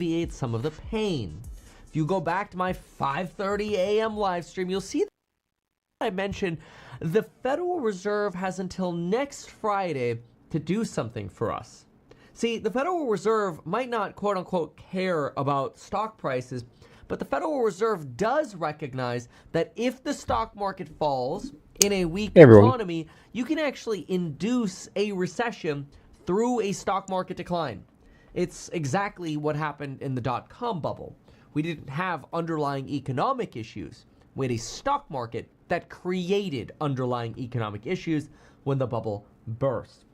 alleviate some of the pain. If you go back to my 5:30 a.m. live stream, you'll see that I mentioned the Federal Reserve has until next Friday to do something for us. See, the Federal Reserve might not, quote unquote, care about stock prices, but the Federal Reserve does recognize that if the stock market falls in a weak economy, you can actually induce a recession through a stock market decline. It's exactly what happened in the dot-com bubble. We didn't have underlying economic issues. We had a stock market that created underlying economic issues when the bubble burst.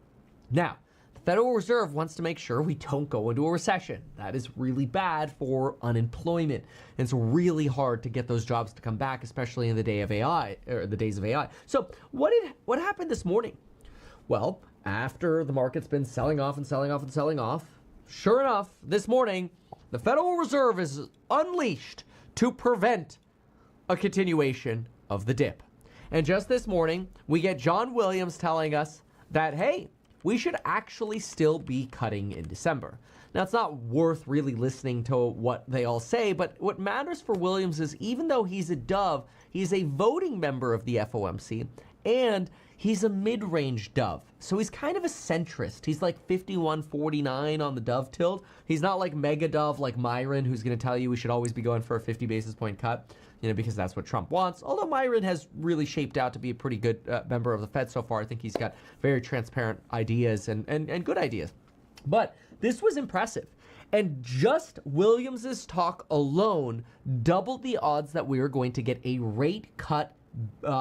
Now, the Federal Reserve wants to make sure we don't go into a recession. That is really bad for unemployment. And it's really hard to get those jobs to come back, especially in the day of AI, or the days of AI. So what happened this morning? Well, after the market's been selling off and selling off and selling off, sure enough, this morning, the Federal Reserve is unleashed to prevent a continuation of the dip. And just this morning, we get John Williams telling us that, hey, we should actually still be cutting in December. Now, it's not worth really listening to what they all say, but what matters for Williams is even though he's a dove, he's a voting member of the FOMC, and he's a mid-range dove. So he's kind of a centrist. He's like 51-49 on the dove tilt. He's not like mega dove like Myron, who's going to tell you we should always be going for a 50 basis point cut, because that's what Trump wants. Although Myron has really shaped out to be a pretty good member of the Fed so far. I think he's got very transparent ideas and good ideas. But this was impressive. And just Williams's talk alone doubled the odds that we were going to get a rate cut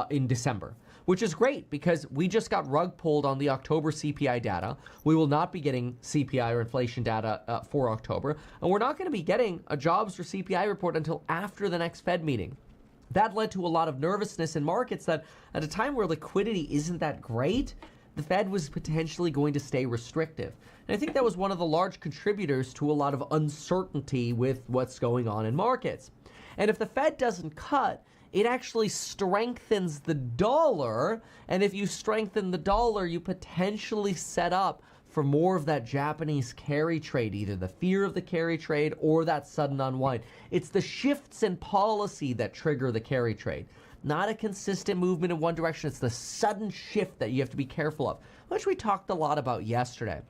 in December, which is great because we just got rug pulled on the October CPI data. We will not be getting CPI or inflation data for October, and we're not going to be getting a jobs or CPI report until after the next Fed meeting. That led to a lot of nervousness in markets that at a time where liquidity isn't that great, the Fed was potentially going to stay restrictive. And I think that was one of the large contributors to a lot of uncertainty with what's going on in markets. And if the Fed doesn't cut, it actually strengthens the dollar, and if you strengthen the dollar, you potentially set up for more of that Japanese carry trade, either the fear of the carry trade or that sudden unwind. It's the shifts in policy that trigger the carry trade, not a consistent movement in one direction. It's the sudden shift that you have to be careful of, which we talked a lot about yesterday.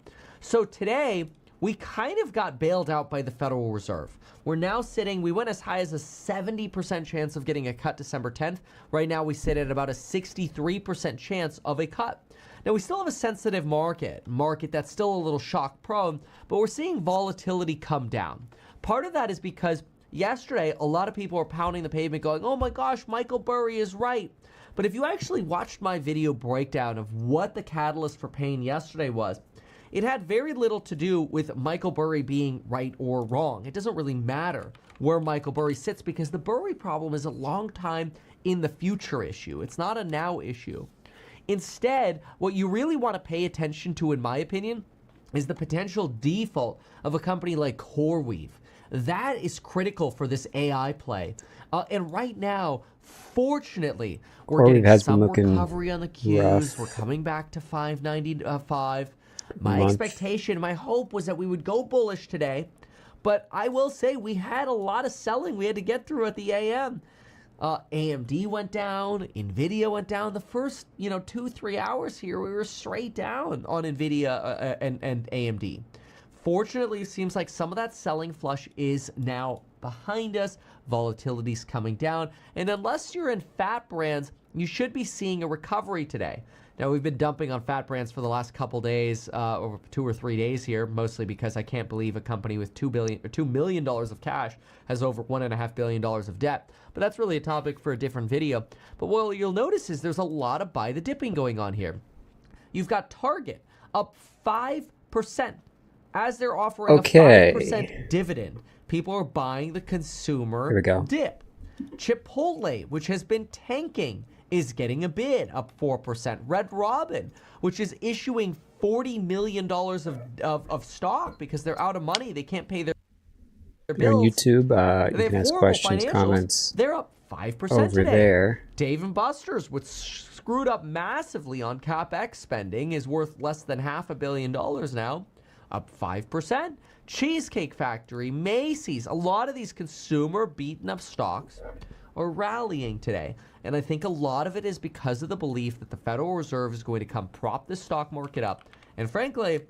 So today, we kind of got bailed out by the Federal Reserve. We're now sitting, we went as high as a 70% chance of getting a cut December 10th. Right now we sit at about a 63% chance of a cut. Now we still have a sensitive market that's still a little shock prone, but we're seeing volatility come down. Part of that is because yesterday a lot of people were pounding the pavement going, oh my gosh, Michael Burry is right. But if you actually watched my video breakdown of what the catalyst for pain yesterday was, it had very little to do with Michael Burry being right or wrong. It doesn't really matter where Michael Burry sits because the Burry problem is a long time in the future issue. It's not a now issue. Instead, what you really want to pay attention to, in my opinion, is the potential default of a company like CoreWeave. That is critical for this AI play. And right now, fortunately, we're getting some recovery on the Qs. We're coming back to 595. My expectation, my hope was that we would go bullish today, but I will say we had a lot of selling we had to get through at the AM. AMD went down, NVIDIA went down. The first, 2-3 hours here, we were straight down on NVIDIA and AMD. Fortunately, it seems like some of that selling flush is now behind us. Volatility's coming down, and unless you're in fat brands, you should be seeing a recovery today. Now, we've been dumping on fat brands for the last couple days, over 2 or 3 days here, mostly because I can't believe a company with $2 million of cash has over $1.5 billion of debt. But that's really a topic for a different video. But what you'll notice is there's a lot of buy the dipping going on here. You've got Target up 5% as they're offering a 5% dividend. People are buying the consumer dip. Chipotle, which has been tanking, is getting a bid, up 4%. Red Robin, which is issuing $40 million of stock because they're out of money. They can't pay their bills. You're on YouTube. You can ask questions, comments. They're up 5% over today. There. Dave & Buster's, which screwed up massively on CapEx spending, is worth less than $500 million now, up 5%. Cheesecake Factory, Macy's, a lot of these consumer beaten up stocks are rallying today. And I think a lot of it is because of the belief that the Federal Reserve is going to come prop the stock market up. And frankly,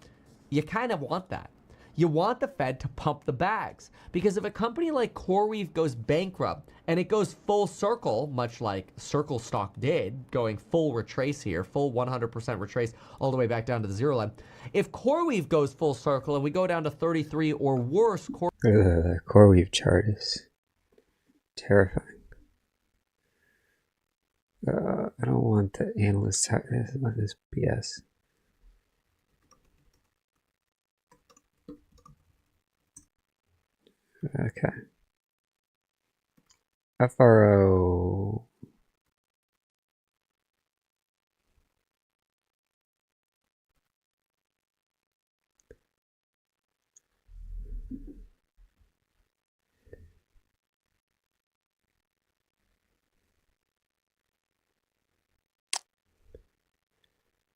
you kind of want that. You want the Fed to pump the bags. Because if a company like CoreWeave goes bankrupt and it goes full circle, much like Circle stock did, going full retrace here, full 100% retrace all the way back down to the zero line. If CoreWeave goes full circle and we go down to 33 or worse, the CoreWeave chart is terrifying. I don't want the analyst this BS. Okay. FRO.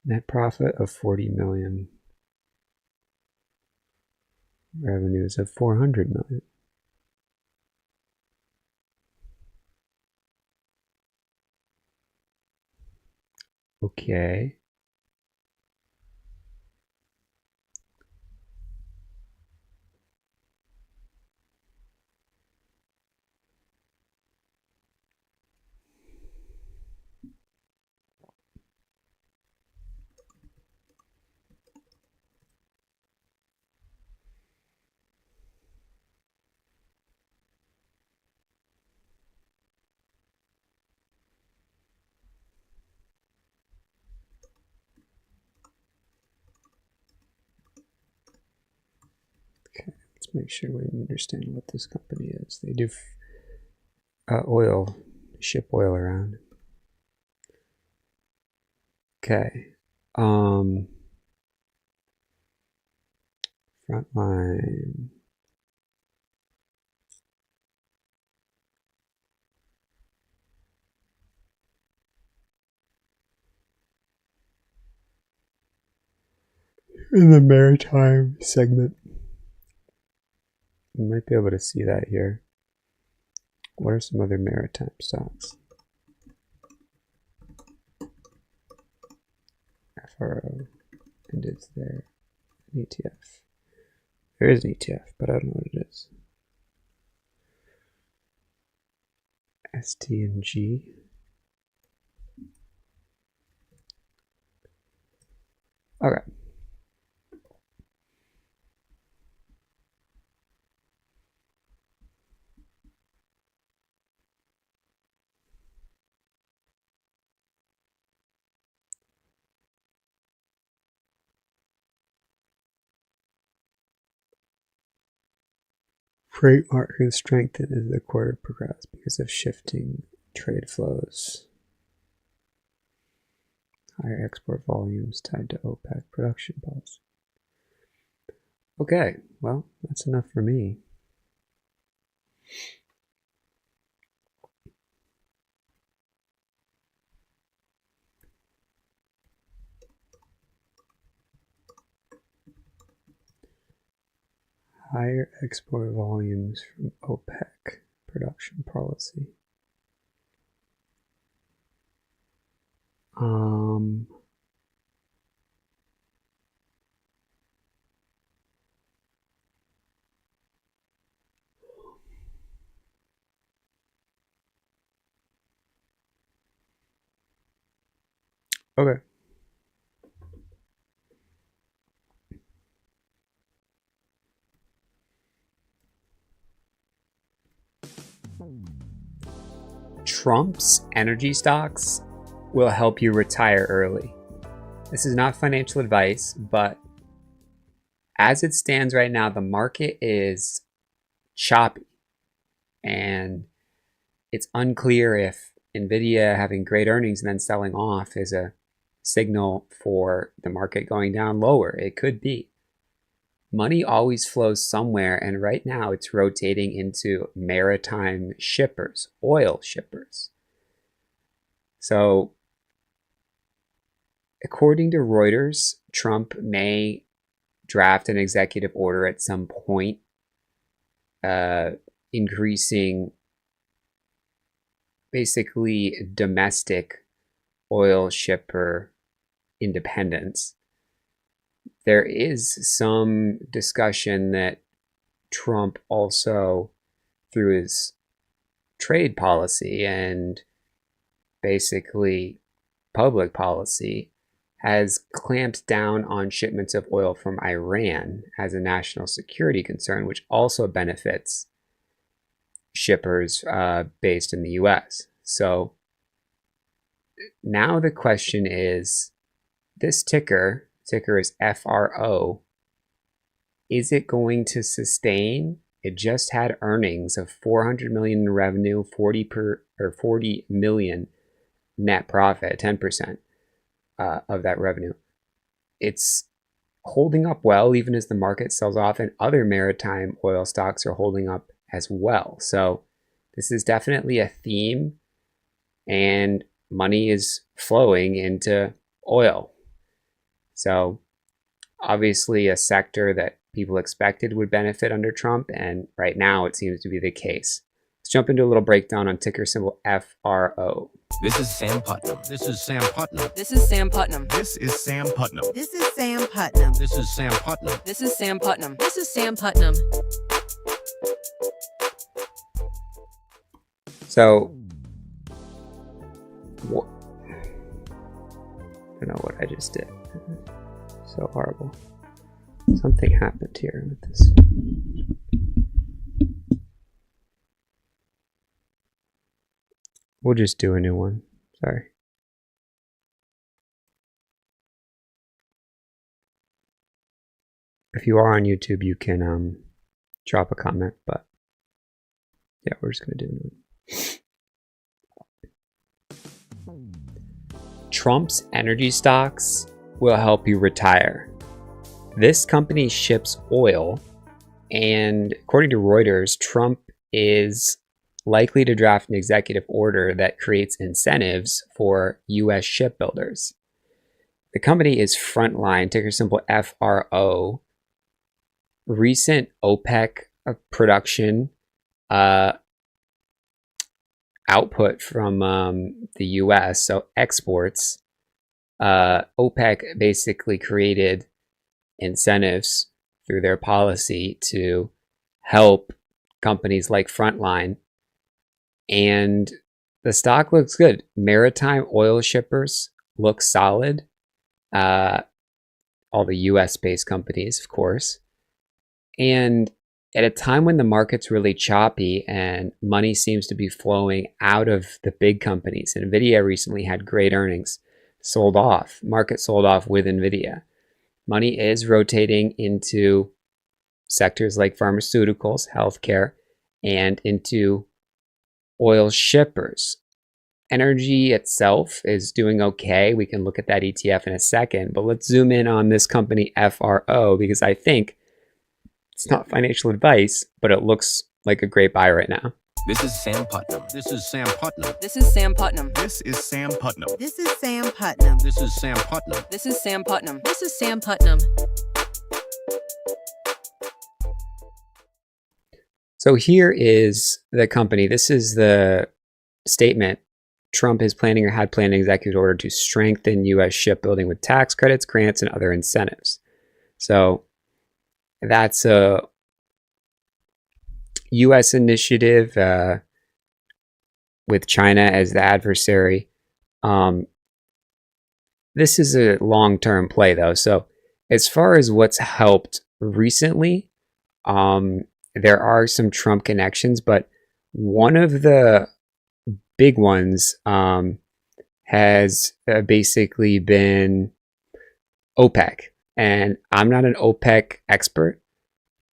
Net profit of 40 million. Revenues of 400 million. Okay. Let's make sure we understand what this company is. They do oil, ship oil around. Okay. Frontline. In the maritime segment. You might be able to see that here. What are some other maritime stocks? FRO, and is there an ETF? There is an ETF, but I don't know what it is. ST&G. Okay. Freight market strengthened as the quarter progressed because of shifting trade flows. Higher export volumes tied to OPEC production policy. Okay, well, that's enough for me. Higher export volumes from OPEC production policy. Okay. Trump's energy stocks will help you retire early. This is not financial advice, but as it stands right now, the market is choppy and it's unclear if Nvidia having great earnings and then selling off is a signal for the market going down lower. It could be. Money always flows somewhere, and right now it's rotating into maritime shippers, oil shippers. So, according to Reuters, Trump may draft an executive order at some point increasing basically domestic oil shipper independence. There is some discussion that Trump also, through his trade policy and basically public policy, has clamped down on shipments of oil from Iran as a national security concern, which also benefits shippers based in the US. So now the question is, this ticker is FRO, is it going to sustain? It just had earnings of 400 million in revenue, 40 million net profit, 10% of that revenue. It's holding up well even as the market sells off, and other maritime oil stocks are holding up as well. So this is definitely a theme, and money is flowing into oil. So obviously a sector that people expected would benefit under Trump, and right now it seems to be the case. Let's jump into a little breakdown on ticker symbol FRO. This is Sam Putnam. This is Sam Putnam. This is Sam Putnam. This is Sam Putnam. This is Sam Putnam. This is Sam Putnam. This is Sam Putnam. This is Sam Putnam. So, I don't know what I just did. So horrible. Something happened here with this. We'll just do a new one. Sorry. If you are on YouTube, you can drop a comment, but yeah, we're just going to do a new one. Trump's energy stocks will help you retire. This company ships oil, and according to Reuters, Trump is likely to draft an executive order that creates incentives for U.S. shipbuilders. The company is Frontline, ticker symbol FRO. Recent OPEC production output from the U.S., so exports, OPEC basically created incentives through their policy to help companies like Frontline, and the stock looks good. Maritime oil shippers look solid. All the US-based companies, of course. And at a time when the market's really choppy and money seems to be flowing out of the big companies, NVIDIA recently had great earnings, sold off. Market sold off with NVIDIA. Money is rotating into sectors like pharmaceuticals, healthcare, and into oil shippers. Energy itself is doing okay. We can look at that ETF in a second, but let's zoom in on this company FRO, because I think it's not financial advice, but it looks like a great buy right now. This is Sam Putnam. This is Sam Putnam. This is Sam Putnam. This is Sam Putnam. This is Sam Putnam. This is Sam Putnam. This is Sam Putnam. This is Sam Putnam. So here is the company. This is the statement. Trump is planning or had planned an executive order to strengthen U.S. shipbuilding with tax credits, grants, and other incentives. So that's a U.S. initiative with China as the adversary. This is a long-term play, though. So as far as what's helped recently, there are some Trump connections, but one of the big ones has basically been OPEC. And I'm not an OPEC expert,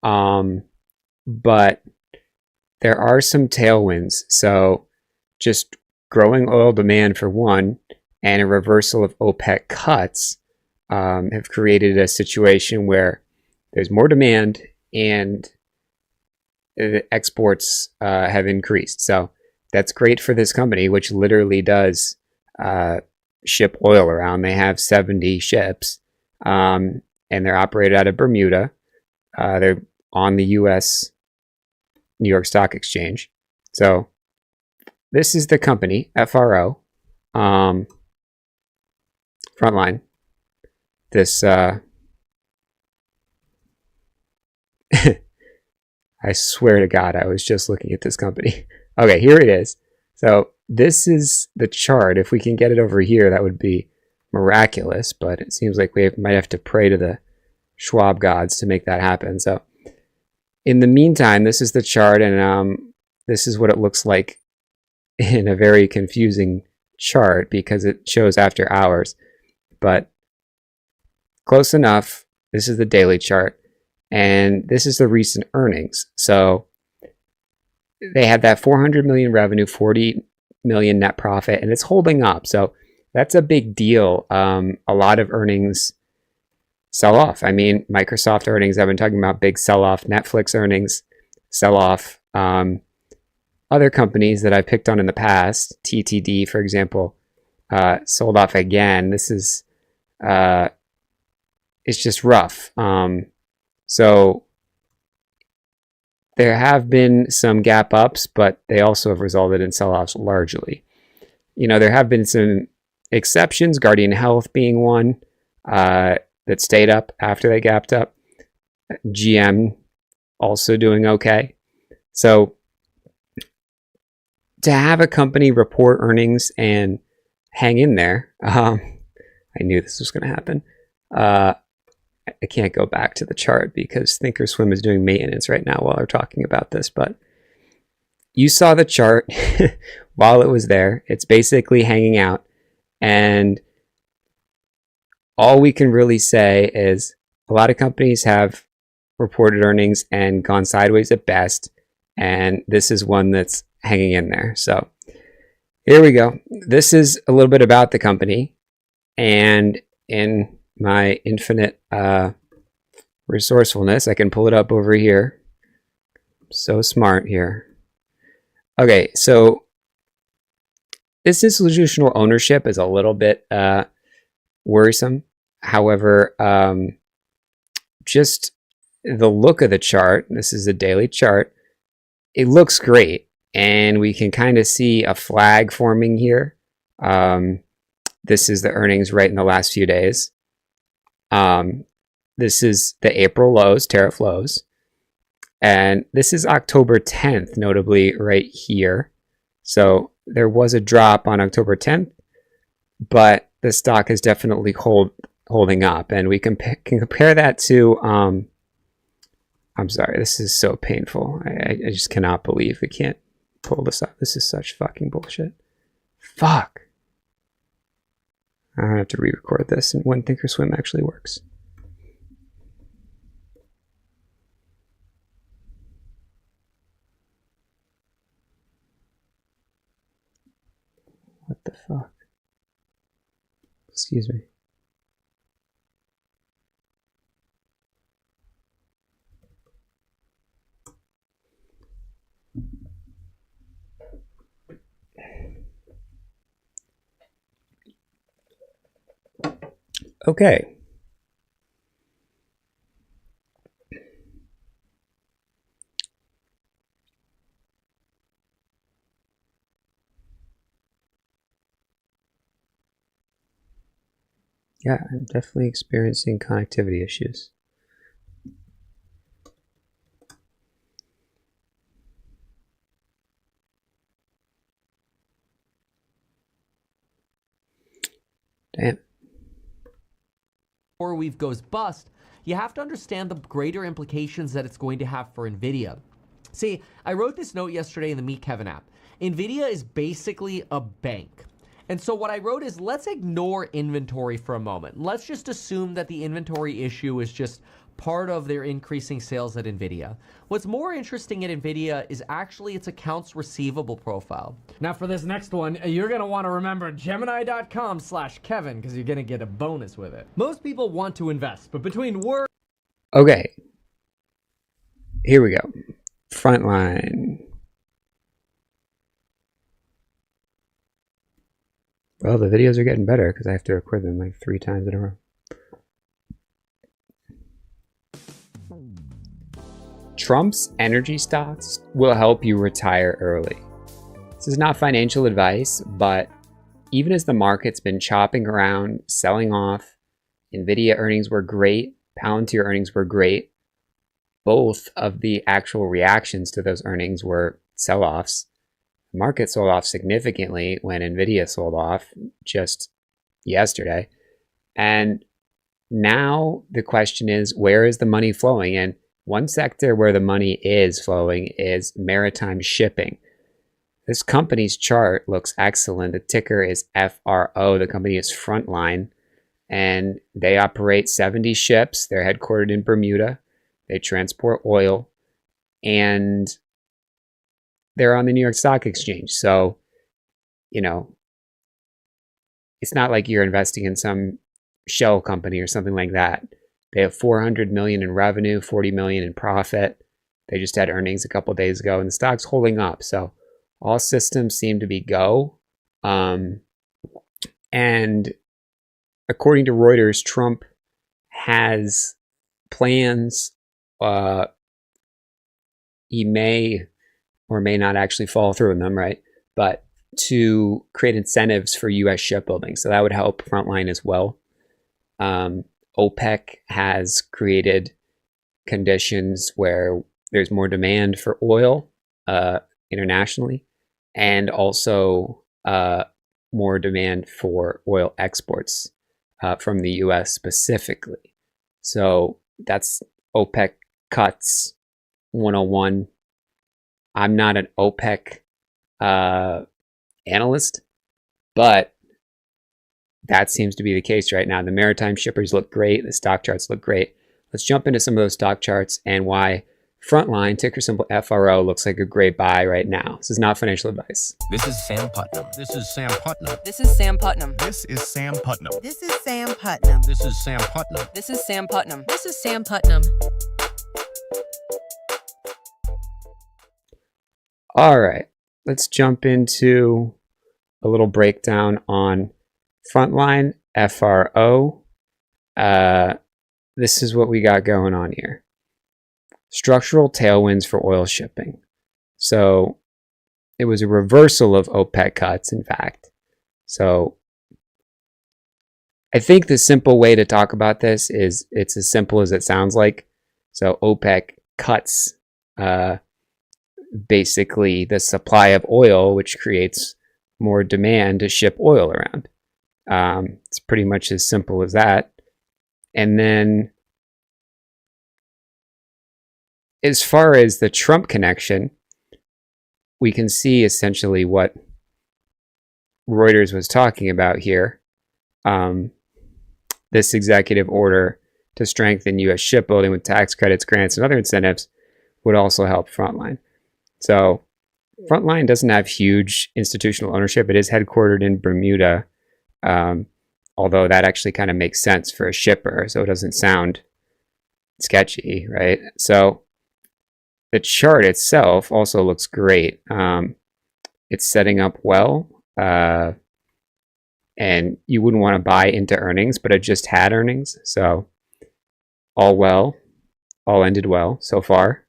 but there are some tailwinds. So just growing oil demand for one, and a reversal of OPEC cuts have created a situation where there's more demand and the exports have increased. So that's great for this company, which literally does ship oil around. They have 70 ships. and they're operated out of Bermuda. They're on the U.S. New York Stock Exchange. So this is the company, FRO, Frontline. This, I swear to God, I was just looking at this company. Okay, here it is. So this is the chart. If we can get it over here, that would be miraculous, but it seems like we might have to pray to the Schwab gods to make that happen. So in the meantime, this is the chart, and this is what it looks like in a very confusing chart because it shows after hours, but close enough. This is the daily chart, and this is the recent earnings. So they had that 400 million revenue, 40 million net profit, and it's holding up. So that's a big deal. A lot of earnings sell off. I mean, Microsoft earnings, I've been talking about big sell off. Netflix earnings sell off. Other companies that I picked on in the past, TTD, for example, sold off again. This is, it's just rough. So there have been some gap ups, but they also have resulted in sell-offs largely. You know, there have been some exceptions, Guardian Health being one, that stayed up after they gapped up. GM also doing okay. So to have a company report earnings and hang in there, I knew this was going to happen. I can't go back to the chart because Thinkorswim is doing maintenance right now while we're talking about this, but you saw the chart while it was there. It's basically hanging out, and all we can really say is a lot of companies have reported earnings and gone sideways at best, and this is one that's hanging in there. So here we go. This is a little bit about the company, and in my infinite resourcefulness, I can pull it up over here. I'm so smart here. Okay, so this institutional ownership is a little bit worrisome. However, just the look of the chart, this is a daily chart, it looks great, and we can kind of see a flag forming here. This is the earnings right in the last few days. This is the April lows, tariff lows, and this is October 10th, notably right here. So there was a drop on October 10th, but the stock is definitely holding up, and we can compare that to. I'm sorry, this is so painful. I just cannot believe we can't pull this up. This is such fucking bullshit. Fuck. I have to re-record this and when Thinkorswim actually works. What the fuck? Excuse me. Okay. Yeah, I'm definitely experiencing connectivity issues. Damn. CoreWeave goes bust, you have to understand the greater implications that it's going to have for NVIDIA. See, I wrote this note yesterday in the Meet Kevin app. NVIDIA is basically a bank. And so what I wrote is, let's ignore inventory for a moment. Let's just assume that the inventory issue is just part of their increasing sales at NVIDIA. What's more interesting at NVIDIA is actually its accounts receivable profile. Now for this next one, you're gonna wanna remember Gemini.com/Kevin because you're gonna get a bonus with it. Most people want to invest, but between work... Okay. Here we go. Frontline. Well, the videos are getting better because I have to record them like 3 times in a row. Trump's energy stocks will help you retire early. This is not financial advice, but even as the market's been chopping around, selling off, Nvidia earnings were great, Palantir earnings were great. Both of the actual reactions to those earnings were sell-offs. The market sold off significantly when Nvidia sold off just yesterday. And now the question is, where is the money flowing? And one sector where the money is flowing is maritime shipping. This company's chart looks excellent. The ticker is FRO. The company is Frontline, and they operate 70 ships. They're headquartered in Bermuda. They transport oil, and they're on the New York Stock Exchange. So, you know, it's not like you're investing in some shell company or something like that. They have 400 million in revenue, 40 million in profit. They just had earnings a couple of days ago, and the stock's holding up. So all systems seem to be go. And according to Reuters, Trump has plans. He may or may not actually follow through on them, right? But to create incentives for U.S. shipbuilding. So that would help Frontline as well. OPEC has created conditions where there's more demand for oil internationally, and also more demand for oil exports from the U.S. specifically. So that's OPEC cuts 101. I'm not an OPEC analyst, but that seems to be the case right now. The maritime shippers look great. The stock charts look great. Let's jump into some of those stock charts and why Frontline, ticker symbol FRO, looks like a great buy right now. This is not financial advice. This is Sam Putnam. This is Sam Putnam. This is Sam Putnam. This is Sam Putnam. This is Sam Putnam. This is Sam Putnam. This is Sam Putnam. This is Sam Putnam. All right, let's jump into a little breakdown on Frontline, FRO. This is what we got going on here. Structural tailwinds for oil shipping. So it was a reversal of OPEC cuts, in fact. So I think the simple way to talk about this is it's as simple as it sounds like. So OPEC cuts basically the supply of oil, which creates more demand to ship oil around. It's pretty much as simple as that. And then as far as the Trump connection, we can see essentially what Reuters was talking about here. This executive order to strengthen U.S. shipbuilding with tax credits, grants, and other incentives would also help Frontline. So Frontline doesn't have huge institutional ownership. It is headquartered in Bermuda, although that actually kind of makes sense for a shipper, so it doesn't sound sketchy, right? So the chart itself also looks great. It's setting up well, and you wouldn't want to buy into earnings, but it just had earnings, so all well, all ended well so far.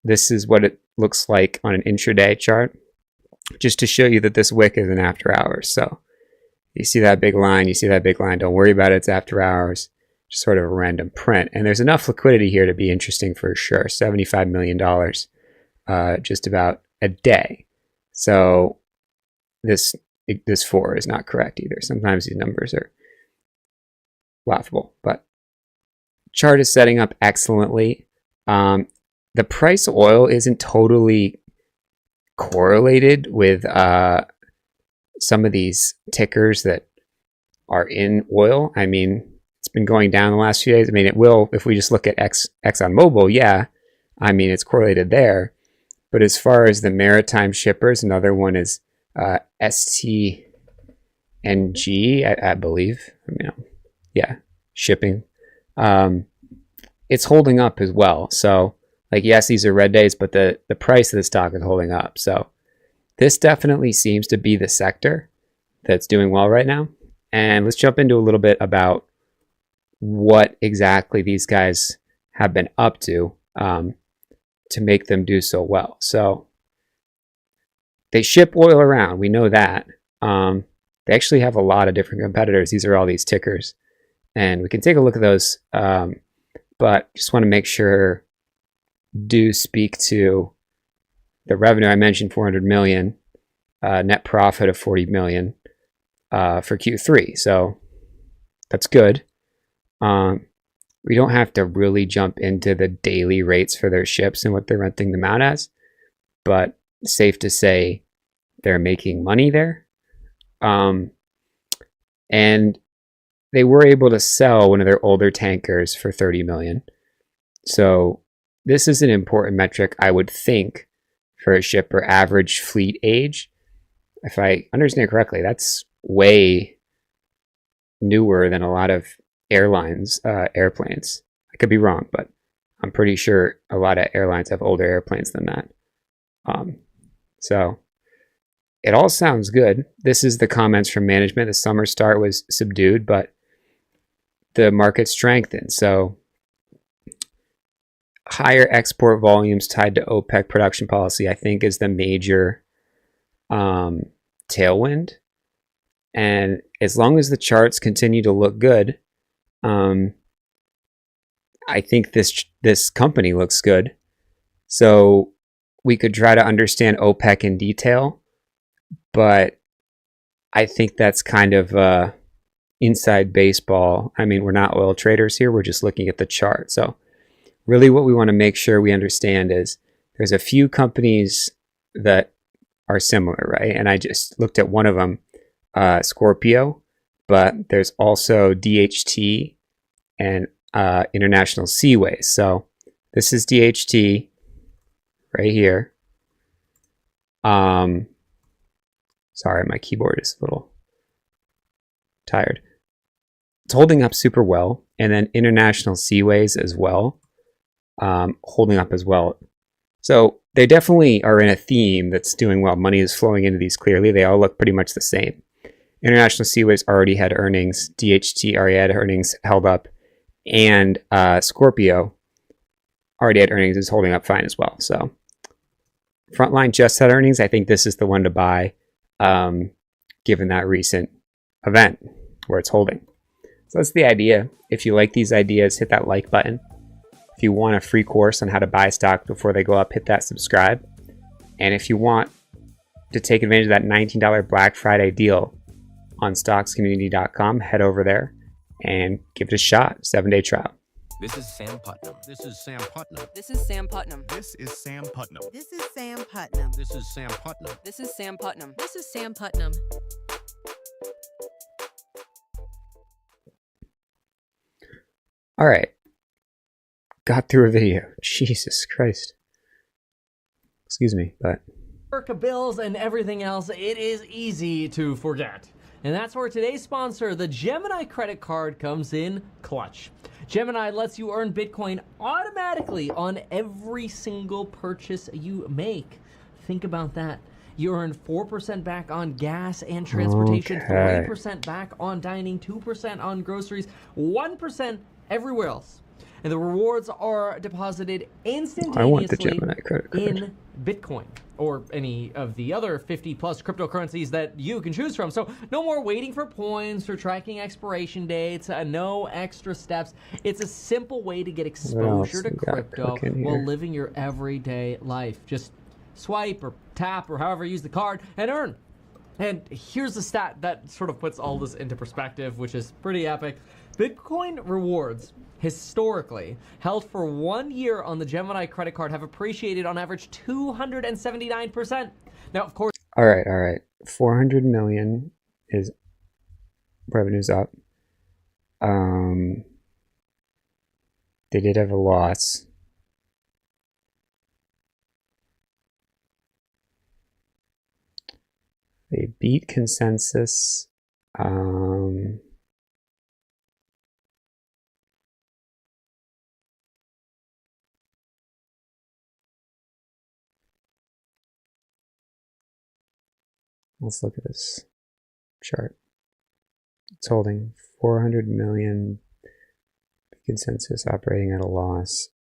This is what it looks like on an intraday chart, just to show you that this wick is an after hours. So you see that big line, don't worry about it, it's after hours, just sort of a random print. And there's enough liquidity here to be interesting for sure. $75 million just about a day. So this 4 is not correct either. Sometimes these numbers are laughable, but chart is setting up excellently. The price of oil isn't totally correlated with some of these tickers that are in oil. I mean, it's been going down the last few days. I mean, it will, if we just look at ExxonMobil, yeah, I mean, it's correlated there. But as far as the maritime shippers, another one is STNG, I believe. Yeah, shipping. It's holding up as well. So, like, yes, these are red days, but the price of the stock is holding up. So this definitely seems to be the sector that's doing well right now. And let's jump into a little bit about what exactly these guys have been up to. to make them do so well. So they ship oil around. We know that. They actually have a lot of different competitors. These are all these tickers. And we can take a look at those. But just want to make sure do speak to the revenue. I mentioned 400 million, net profit of 40 million for Q3. So that's good. We don't have to really jump into the daily rates for their ships and what they're renting them out as, but safe to say they're making money there. And they were able to sell one of their older tankers for 30 million. So this is an important metric, I would think, for a ship or average fleet age. If I understand correctly, that's way newer than a lot of airlines, airplanes. I could be wrong, but I'm pretty sure a lot of airlines have older airplanes than that. So it all sounds good. This is the comments from management. The summer start was subdued, but the market strengthened. So higher export volumes tied to OPEC production policy, I think, is the major tailwind. And as long as the charts continue to look good, I think this company looks good. So we could try to understand OPEC in detail, but I think that's kind of inside baseball. I mean, we're not oil traders here. We're just looking at the chart. So really what we want to make sure we understand is there's a few companies that are similar, right? And I just looked at one of them, Scorpio, but there's also DHT and International Seaways. So this is DHT right here. Sorry, my keyboard is a little tired. It's holding up super well. And then International Seaways as well, holding up as well. So they definitely are in a theme that's doing well. Money is flowing into these clearly. They all look pretty much the same. International Seaways already had earnings. DHT already had earnings, held up. And Scorpio already had earnings, is holding up fine as well. So Frontline just had earnings. I think this is the one to buy, given that recent event where it's holding. So that's the idea. If you like these ideas, hit that like button. If you want a free course on how to buy stock before they go up, hit that subscribe. And if you want to take advantage of that $19 Black Friday deal on stockscommunity.com, head over there and give it a shot. 7-day trial. This is Sam Putnam. This is Sam Putnam. This is Sam Putnam. This is Sam Putnam. This is Sam Putnam. This is Sam Putnam. This is Sam Putnam. This is Sam Putnam. All right. Got through a video. Jesus Christ. Excuse me, but bills and everything else, it is easy to forget. And that's where today's sponsor, the Gemini credit card, comes in clutch. Gemini lets you earn Bitcoin automatically on every single purchase you make. Think about that. You earn 4% back on gas and transportation, Okay. 3% back on dining, 2% on groceries, 1% everywhere else. And the rewards are deposited instantaneously I want the Gemini credit card. in Bitcoin or any of the other 50 plus cryptocurrencies that you can choose from. So no more waiting for points or tracking expiration dates, no extra steps. It's a simple way to get exposure to we got crypto cooking while here? living your everyday life. Just swipe or tap or however you use the card and earn. And here's the stat that sort of puts all this into perspective, which is pretty epic. Bitcoin rewards historically held for 1 year on the Gemini credit card have appreciated on average 279%. Now, of course, All right. 400 million is revenue's up. They did have a loss. They beat consensus. Let's look at this chart. It's holding 400 million consensus, operating at a loss.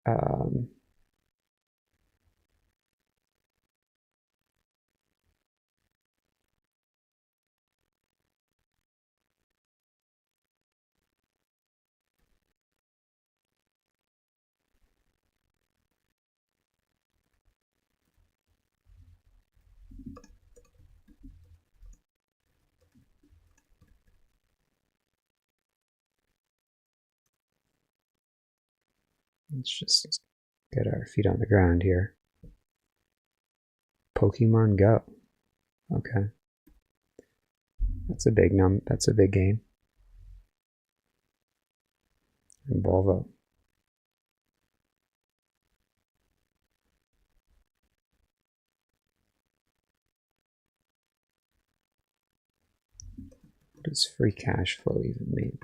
Let's just get our feet on the ground here. Pokemon Go. Okay. That's a big that's a big game. And Volvo. What does free cash flow even mean?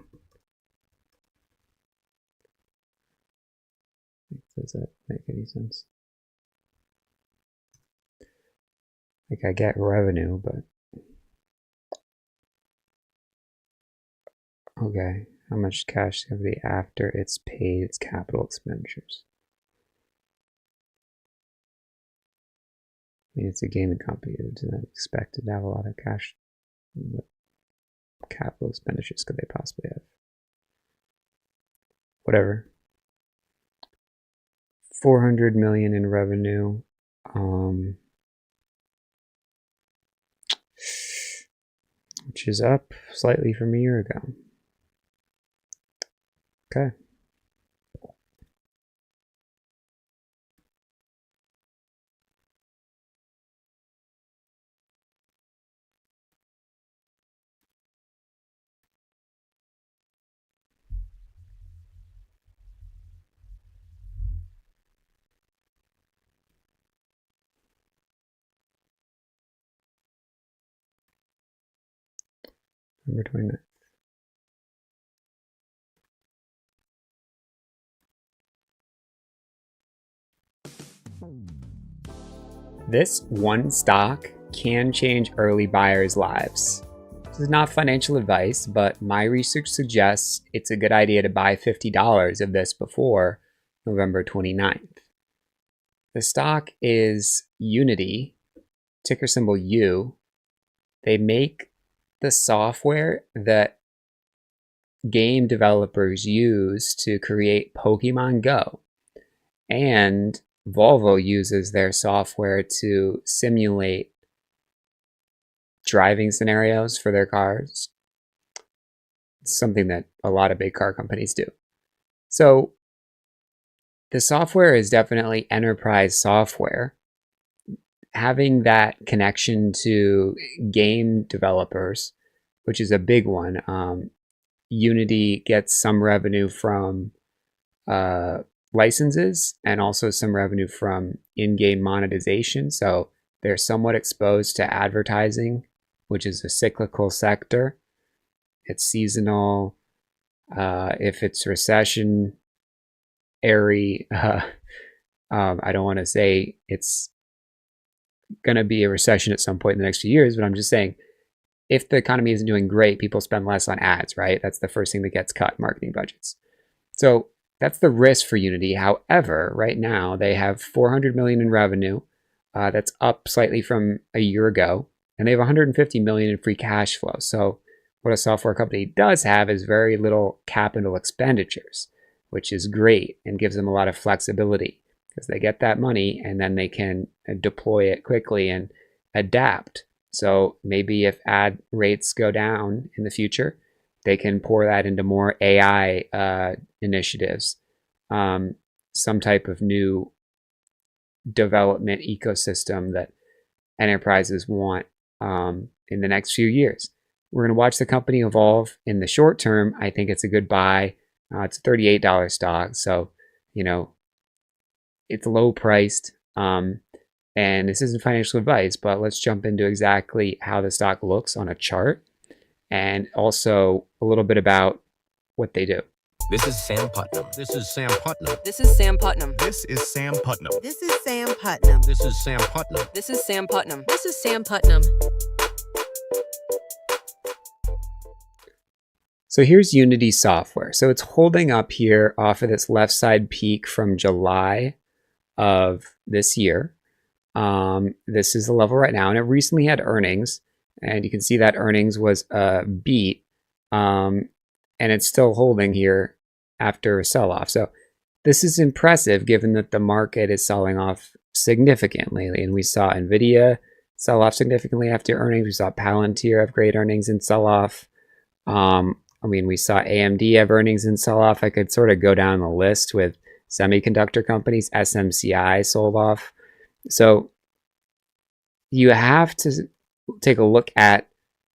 Does that make any sense? Like, I get revenue, but okay, how much cash do you have to be after it's paid its capital expenditures? I mean, it's a gaming company. It's not expected to have a lot of cash. What capital expenditures could they possibly have? Whatever. 400 million in revenue. Which is up slightly from a year ago. Okay. Number 29. This one stock can change early buyers' lives. This is not financial advice, but my research suggests it's a good idea to buy $50 of this before November 29th. The stock is Unity, ticker symbol U. They make the software that game developers use to create Pokemon Go. And Volvo uses their software to simulate driving scenarios for their cars. It's something that a lot of big car companies do. So the software is definitely enterprise software. Having that connection to game developers, which is a big one. Unity gets some revenue from licenses and also some revenue from in-game monetization. So they're somewhat exposed to advertising, which is a cyclical sector. It's seasonal. If it's recessionary, I don't want to say it's going to be a recession at some point in the next few years, but I'm just saying, if the economy isn't doing great, people spend less on ads, right? That's the first thing that gets cut, marketing budgets. So that's the risk for Unity. However, right now they have 400 million in revenue. That's up slightly from a year ago, and they have 150 million in free cash flow. So what a software company does have is very little capital expenditures, which is great and gives them a lot of flexibility because they get that money and then they can deploy it quickly and adapt. So maybe if ad rates go down in the future, they can pour that into more AI initiatives, some type of new development ecosystem that enterprises want in the next few years. We're going to watch the company evolve. In the short term, I think it's a good buy. It's a $38 stock, so it's low priced. And this isn't financial advice, but let's jump into exactly how the stock looks on a chart and also a little bit about what they do. This is Sam Putnam. This is Sam Putnam. This is Sam Putnam. This is Sam Putnam. This is Sam Putnam. This is Sam Putnam. This is Sam Putnam. This is Sam Putnam. So here's Unity software. So it's holding up here off of this left side peak from July of this year. This is the level right now, and it recently had earnings, and you can see that earnings was a beat, and it's still holding here after a sell-off. So this is impressive given that the market is selling off significantly, and we saw Nvidia sell off significantly after earnings. We saw Palantir have great earnings and sell off. We saw AMD have earnings and sell off. I could sort of go down the list with semiconductor companies. SMCI sold off. So you have to take a look at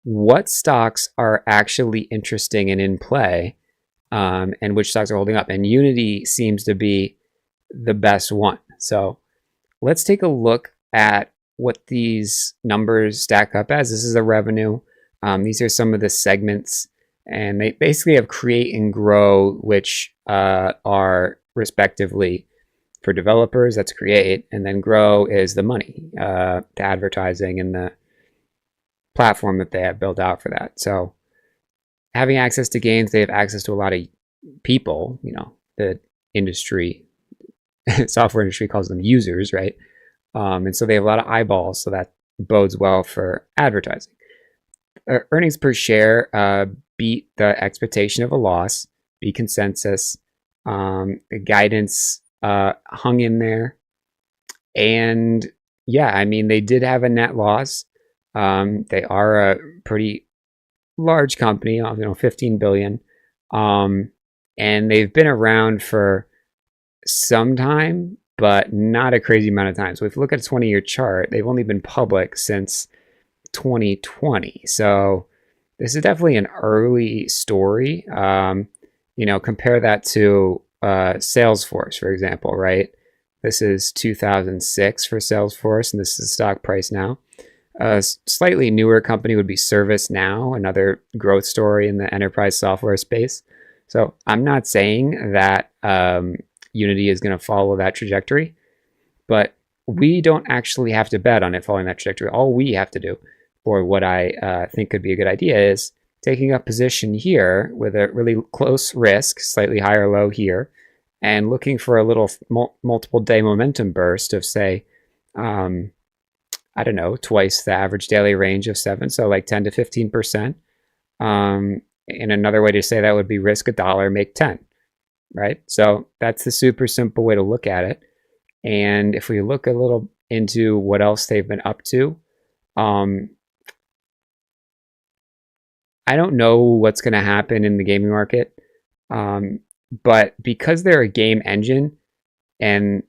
what stocks are actually interesting and in play, and which stocks are holding up. And Unity seems to be the best one. So let's take a look at what these numbers stack up as. This is the revenue. These are some of the segments, and they basically have create and grow, which are respectively for developers, that's create, and then grow is the money, the advertising and the platform that they have built out for that. So having access to games, they have access to a lot of people, the industry, software industry calls them users, right? And so they have a lot of eyeballs, so that bodes well for advertising. Earnings per share beat the expectation of a loss, beat consensus. The guidance hung in there. And yeah, I mean, they did have a net loss. They are a pretty large company, 15 billion. And they've been around for some time, but not a crazy amount of time. So if you look at a 20-year chart, they've only been public since 2020. So this is definitely an early story. Compare that to Salesforce, for example, right? This is 2006 for Salesforce, and this is the stock price now. A slightly newer company would be ServiceNow, another growth story in the enterprise software space. So I'm not saying that Unity is going to follow that trajectory, but we don't actually have to bet on it following that trajectory. All we have to do, or what I think could be a good idea, is taking a position here with a really close risk, slightly higher low here, and looking for a little multiple day momentum burst of, say, I don't know, twice the average daily range of 7, so like 10 to 15%. And another way to say that would be risk $1, make 10, right? So that's the super simple way to look at it. And if we look a little into what else they've been up to, I don't know what's going to happen in the gaming market, but because they're a game engine and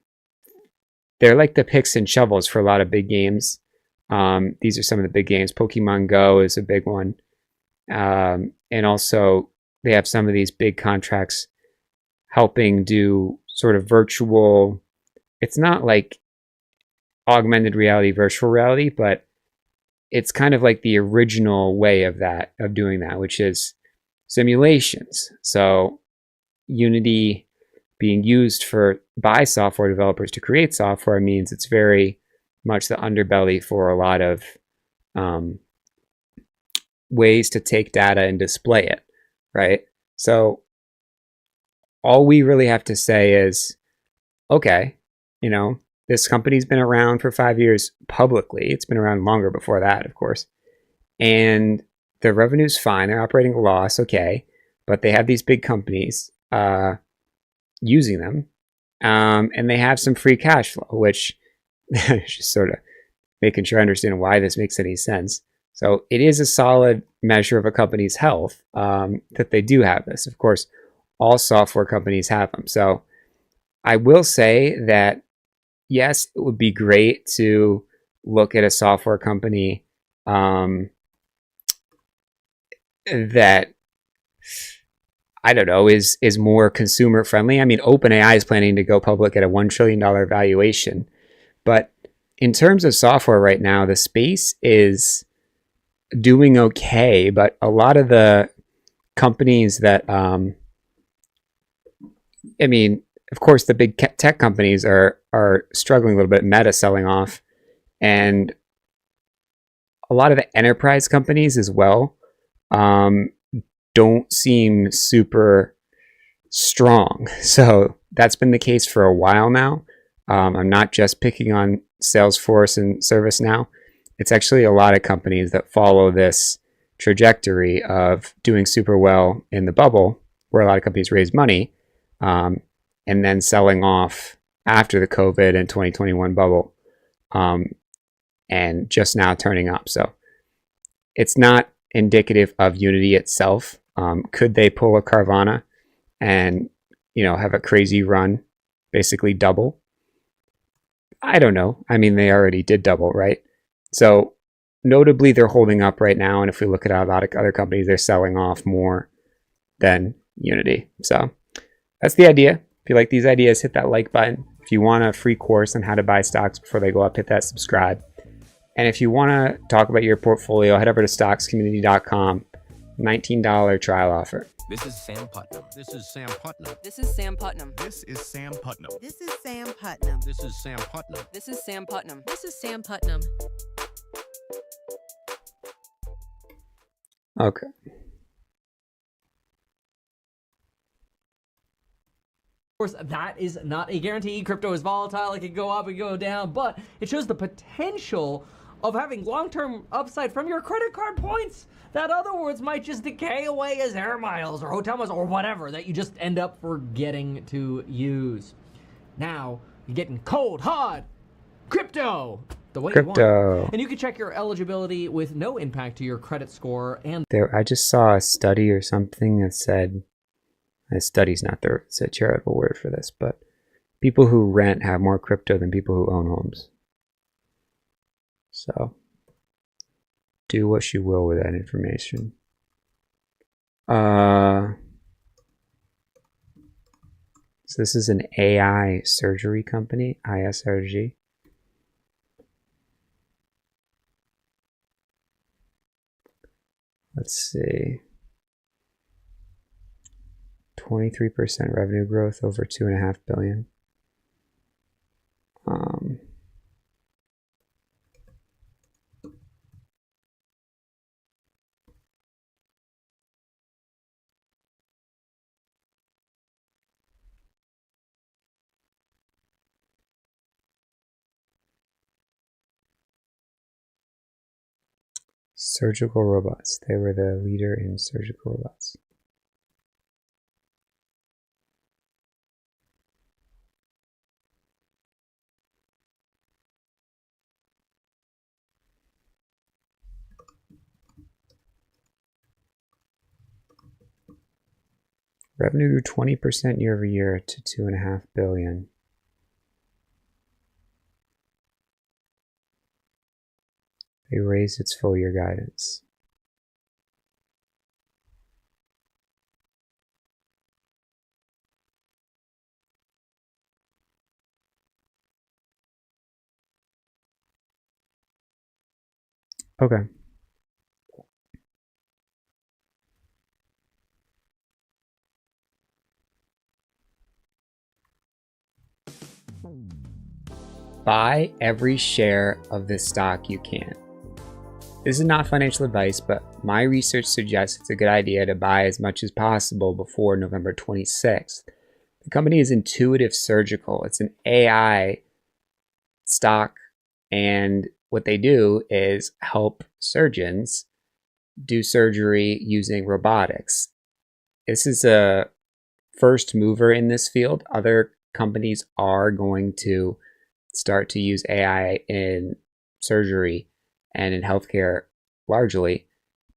they're like the picks and shovels for a lot of big games. These are some of the big games. Pokemon Go is a big one. And also they have some of these big contracts helping do sort of virtual, it's not like augmented reality, virtual reality, but it's kind of like the original way of doing that, which is simulations. So Unity being used by software developers to create software means it's very much the underbelly for a lot of ways to take data and display it, right? So all we really have to say is, okay, this company's been around for 5 years publicly. It's been around longer before that, of course. And the revenue's fine. They're operating a loss, okay. But they have these big companies using them. And they have some free cash flow, which just sort of making sure I understand why this makes any sense. So it is a solid measure of a company's health that they do have this. Of course, all software companies have them. So I will say that, yes, it would be great to look at a software company that, I don't know, is more consumer friendly. I mean, OpenAI is planning to go public at a $1 trillion valuation. But in terms of software right now, the space is doing okay. But a lot of the companies that, of course, the big tech companies are struggling a little bit. Meta selling off, and a lot of the enterprise companies as well don't seem super strong. So that's been the case for a while now. I'm not just picking on Salesforce and ServiceNow. It's actually a lot of companies that follow this trajectory of doing super well in the bubble, where a lot of companies raise money, and then selling off after the COVID and 2021 bubble, and just now turning up. So it's not indicative of Unity itself. Could they pull a Carvana and have a crazy run basically double. I don't know. I mean, they already did double, right? So notably, they're holding up right now. And if we look at a lot of other companies, they're selling off more than Unity. So that's the idea. If you like these ideas, hit that like button. If you want a free course on how to buy stocks before they go up, hit that subscribe. And if you want to talk about your portfolio, head over to stockscommunity.com. $19 trial offer. This is Sam Putnam. This is Sam Putnam. This is Sam Putnam. This is Sam Putnam. This is Sam Putnam. This is Sam Putnam. This is Sam Putnam. This is Sam Putnam. Okay. Of course, that is not a guarantee. Crypto is volatile. It can go up and go down, but it shows the potential of having long-term upside from your credit card points that other words might just decay away as air miles or hotel miles or whatever that you just end up forgetting to use. Now, you're getting cold, hard crypto the way you want. And you can check your eligibility with no impact to your credit score. And I just saw a study or something that said, a study's not it's a charitable word for this, but people who rent have more crypto than people who own homes. So do what you will with that information. So this is an AI surgery company, ISRG. Let's see. 23% revenue growth over $2.5 billion. Surgical robots. They were the leader in surgical robots. Revenue grew 20% year over year to $2.5 billion. They raised its full year guidance. Okay. Buy every share of this stock you can. This is not financial advice, but my research suggests it's a good idea to buy as much as possible before November 26th. The company is Intuitive Surgical. It's an AI stock, and what they do is help surgeons do surgery using robotics. This is a first mover in this field. Other companies are going to start to use AI in surgery and in healthcare largely,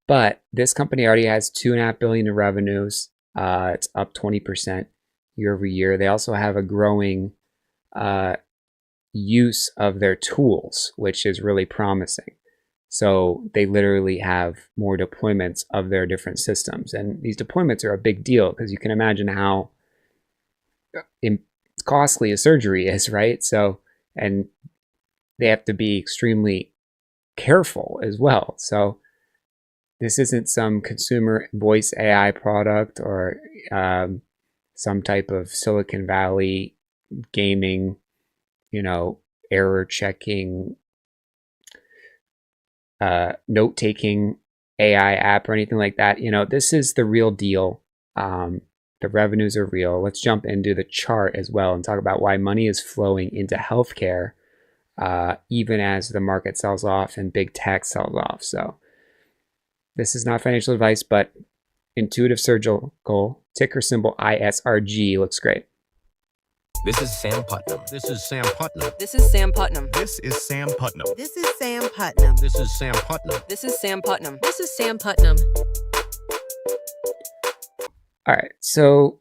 but this company already has $2.5 billion in revenues. It's up 20% year over year. They also have a growing use of their tools, which is really promising. So they literally have more deployments of their different systems, and these deployments are a big deal because you can imagine how costly a surgery is, right? So, and they have to be extremely careful as well. So this isn't some consumer voice AI product or some type of Silicon Valley gaming, error checking, note-taking AI app or anything like that. This is the real deal. The revenues are real. Let's jump into the chart as well and talk about why money is flowing into healthcare, even as the market sells off and big tech sells off. So this is not financial advice, but Intuitive Surgical, ticker symbol ISRG, looks great. This is Sam Putnam. This is Sam Putnam. This is Sam Putnam. This is Sam Putnam. This is Sam Putnam. This is Sam Putnam. This is Sam Putnam. This is Sam Putnam. All right, so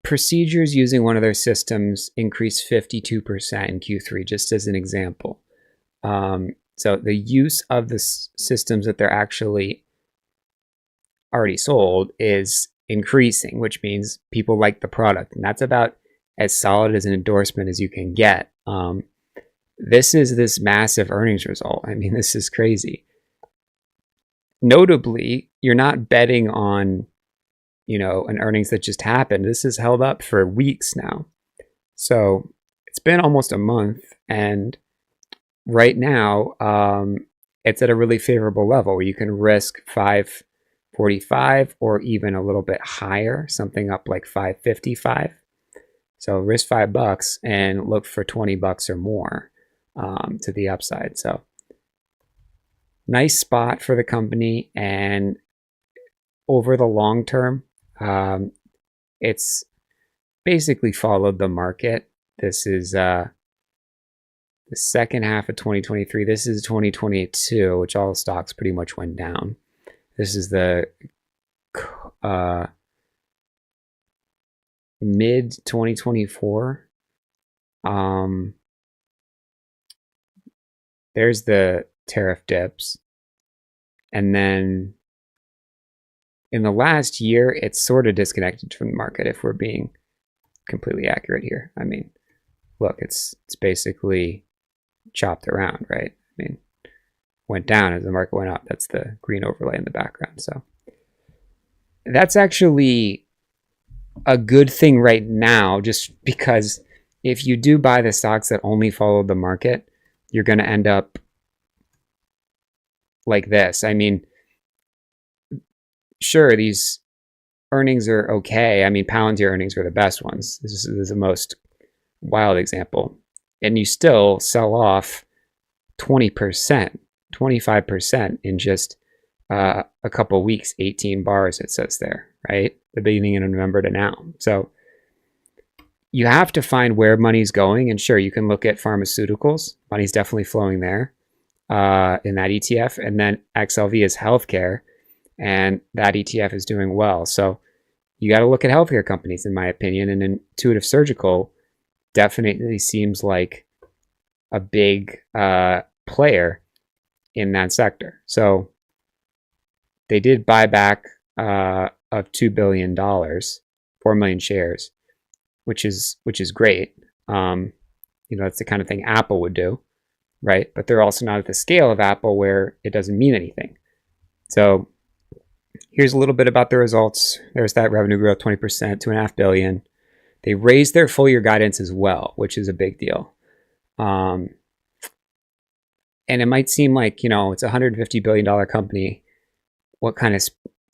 procedures using one of their systems increased 52% in Q3, just as an example. So the use of the systems that they're actually already sold is increasing, which means people like the product. And that's about as solid as an endorsement as you can get. This is this massive earnings result. I mean, this is crazy. Notably, you're not betting on, an earnings that just happened. This has held up for weeks now. So it's been almost a month. And right now, it's at a really favorable level where you can risk 545 or even a little bit higher, something up like 555. So risk $5 and look for $20 or more to the upside. So nice spot for the company, and over the long term, it's basically followed the market. This is the second half of 2023. This is 2022, which all stocks pretty much went down. This is the mid 2024. There's the tariff dips. And then in the last year, it's sort of disconnected from the market, if we're being completely accurate here. I mean, look, it's basically chopped around, right? I mean, went down as the market went up. That's the green overlay in the background. So that's actually a good thing right now, just because if you do buy the stocks that only follow the market, you're going to end up like this. I mean, sure, these earnings are okay. I mean, Palantir earnings were the best ones. This is the most wild example. And you still sell off 20%, 25% in just a couple of weeks, 18 bars, it says there, right? The beginning of November to now. So you have to find where money's going. And sure, you can look at pharmaceuticals. Money's definitely flowing there in that ETF. And then XLV is healthcare, and that ETF is doing well. So you got to look at healthcare companies, in my opinion. And Intuitive Surgical definitely seems like a big player in that sector. So they did buy back of $2 billion, 4 million shares, which is great. That's the kind of thing Apple would do, right? But they're also not at the scale of Apple where it doesn't mean anything. So here's a little bit about the results. There's that revenue growth, 20%, $2.5 billion. They raised their full year guidance as well, which is a big deal. And it might seem like, it's a $150 billion company. What kind of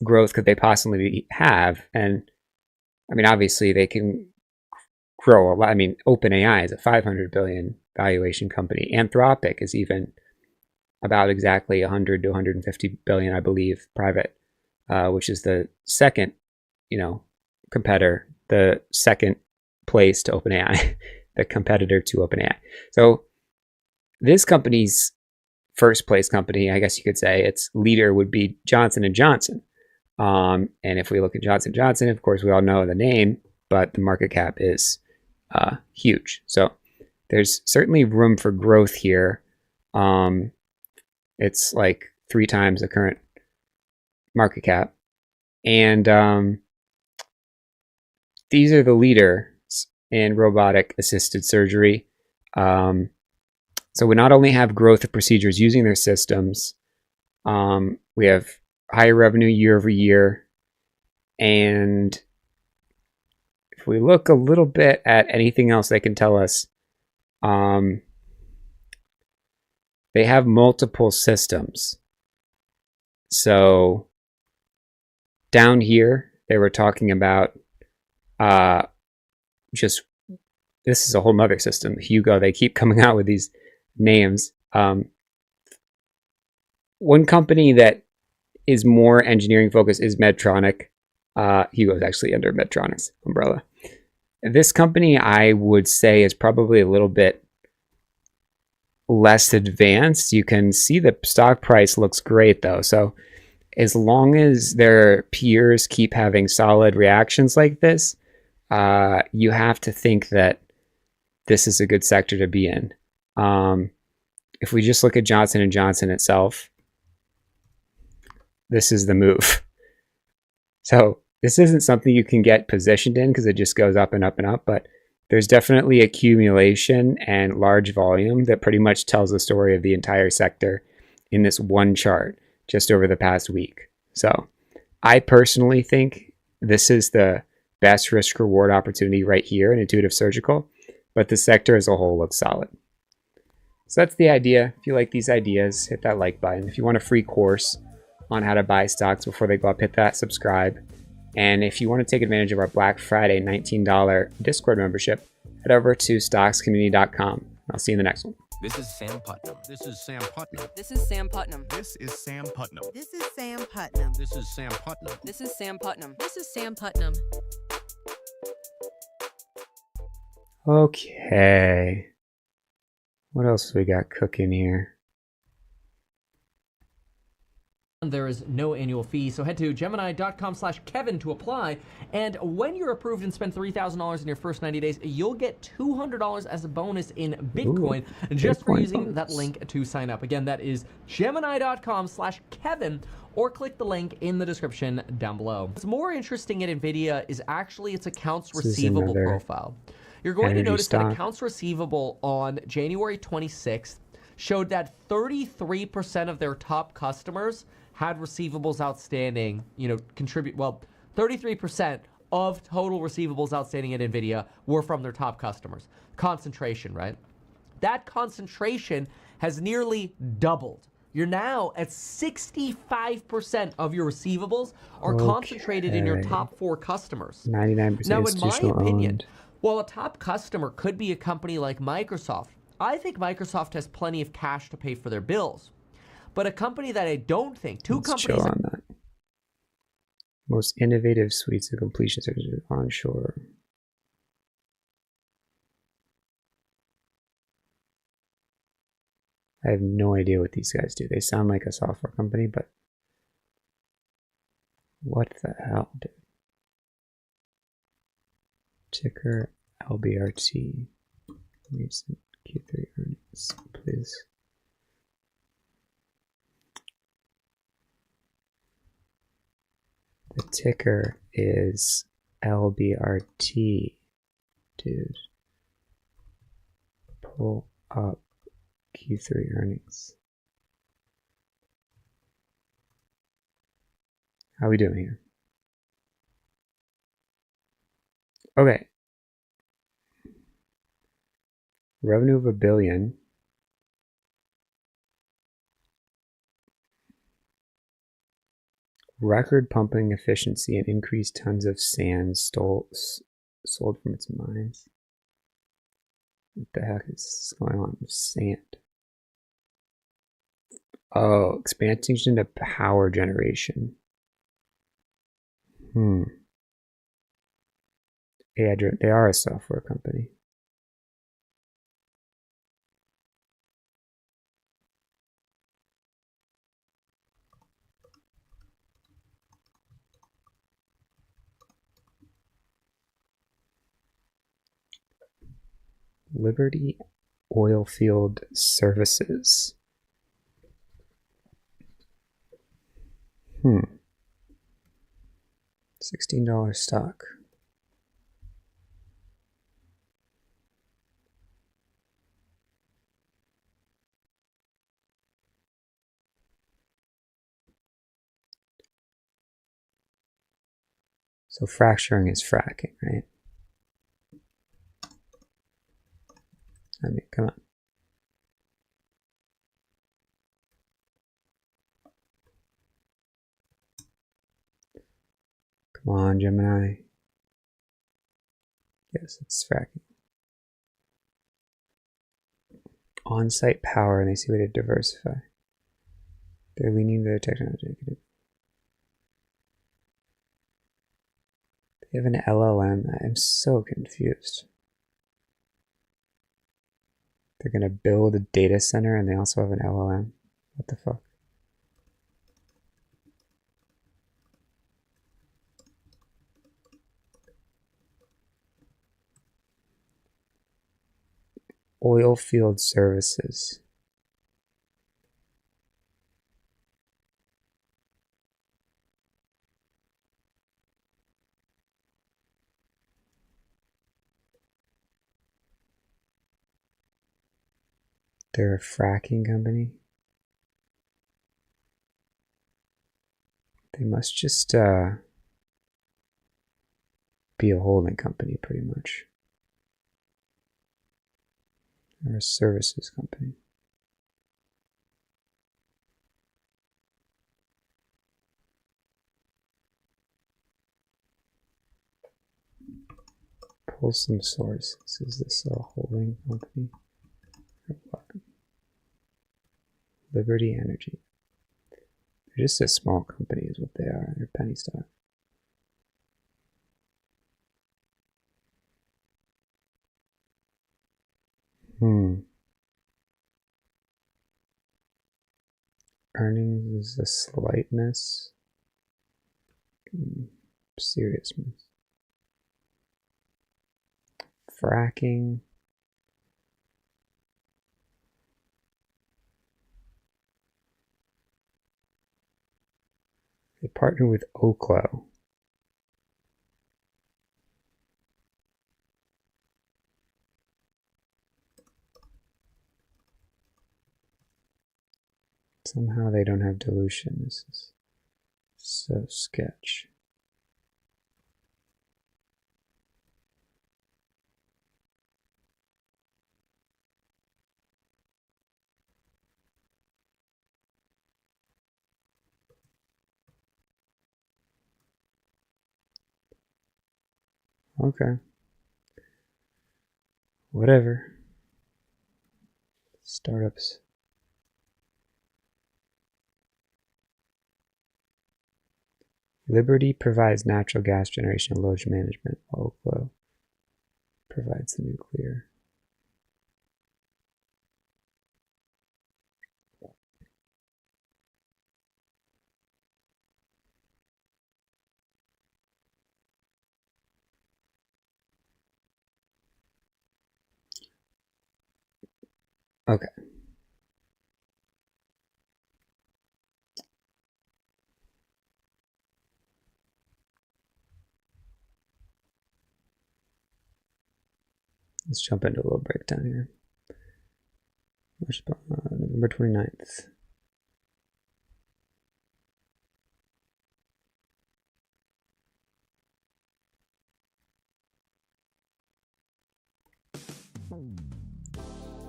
growth could they possibly have? And I mean, obviously they can grow a lot. I mean, OpenAI is a $500 billion valuation company. Anthropic is even about exactly 100 to 150 billion, I believe, private, which is the second, competitor, the second place to OpenAI, the competitor to OpenAI. So this company's first place company, I guess you could say, its leader would be Johnson & Johnson. And if we look at Johnson & Johnson, of course, we all know the name, but the market cap is huge. So there's certainly room for growth here. It's like 3 times the current market cap. And these are the leaders in robotic assisted surgery. So we not only have growth of procedures using their systems, we have higher revenue year over year. And if we look a little bit at anything else they can tell us, they have multiple systems. So down here, they were talking about this is a whole nother system, Hugo. They keep coming out with these names. One company that is more engineering focused is Medtronic. Hugo is actually under Medtronic's umbrella. This company, I would say, is probably a little bit less advanced. You can see the stock price looks great though. So as long as their peers keep having solid reactions like this, you have to think that this is a good sector to be in. If we just look at Johnson & Johnson itself, this is the move. So this isn't something you can get positioned in because it just goes up and up and up, but there's definitely accumulation and large volume that pretty much tells the story of the entire sector in this one chart just over the past week. So I personally think this is the best risk reward opportunity right here in Intuitive Surgical, but the sector as a whole looks solid. So that's the idea. If you like these ideas, hit that like button. If you want a free course on how to buy stocks before they go up, hit that subscribe. And if you want to take advantage of our Black Friday $19 Discord membership, head over to stockscommunity.com. I'll see you in the next one. This is Sam Putnam. This is Sam Putnam. This is Sam Putnam. This is Sam Putnam. This is Sam Putnam. This is Sam Putnam. This is Sam Putnam. This is Sam Putnam. Okay. What else we got cooking here? There is no annual fee, so head to gemini.com/Kevin to apply. And when you're approved and spend $3,000 in your first 90 days, you'll get $200 as a bonus in Bitcoin just for Bitcoin using bonus. that link to sign up. Again, that is gemini.com/Kevin, or click the link in the description down below. What's more interesting at NVIDIA is actually its accounts This is receivable another profile. You're going to energy notice that stock. accounts receivable on January 26th showed that 33% of their top customers had receivables outstanding, 33% of total receivables outstanding at NVIDIA were from their top customers. Concentration, right? That concentration has nearly doubled. You're now at 65% of your receivables are concentrated in your Okay. top 4 customers. 99% Now, in my institutional opinion, owned. while a top customer could be a company like Microsoft, I think Microsoft has plenty of cash to pay for their bills. But a company that I don't think, Let's chill on that. Most innovative suites of completion services onshore. I have no idea what these guys do. They sound like a software company, but what the hell, dude? Ticker LBRT. Recent Q3 earnings, please. The ticker is LBRT, dude. Pull up Q3 earnings. How are we doing here? Okay. Revenue of $1 billion. Record pumping efficiency and increased tons of sand sold from its mines. What the heck is going on with sand? Oh, expansion to power generation. Yeah, they are a software company. Liberty Oilfield Services. $16 stock. So fracturing is fracking, right? I mean, come on. Come on, Gemini. Yes, it's fracking. On-site power, and they see a way to diversify. They're leaning to their technology. They have an LLM. I'm so confused. They're going to build a data center and they also have an LLM. What the fuck? Oil field services. They're a fracking company. They must just be a holding company, pretty much. Or a services company. Pull some sources. Is this a holding company? Or what? Liberty Energy. They're just a small company is what they are. They're penny stock. Earnings is a slight miss. Serious miss. Fracking. They partner with Oklo. Somehow they don't have dilution. This is so sketch. Okay. Whatever. Startups. Liberty provides natural gas generation and load management. Oklo provides the nuclear. Okay. Let's jump into a little breakdown here. November 29th.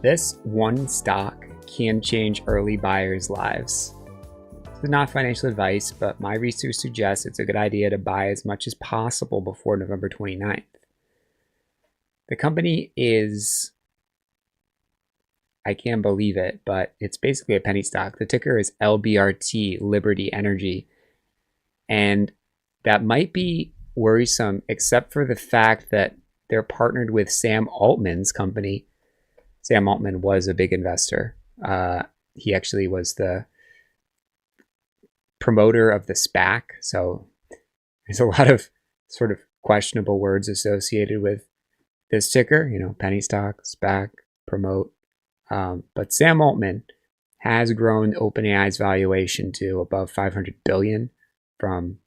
This one stock can change early buyers' lives. This is not financial advice, but my research suggests it's a good idea to buy as much as possible before November 29th. The company is, I can't believe it, but it's basically a penny stock. The ticker is LBRT, Liberty Energy. And that might be worrisome, except for the fact that they're partnered with Sam Altman's company. Sam Altman was a big investor. He actually was the promoter of the SPAC. So there's a lot of sort of questionable words associated with this ticker, you know, penny stock, SPAC, promote. But Sam Altman has grown OpenAI's valuation to above 500 billion from,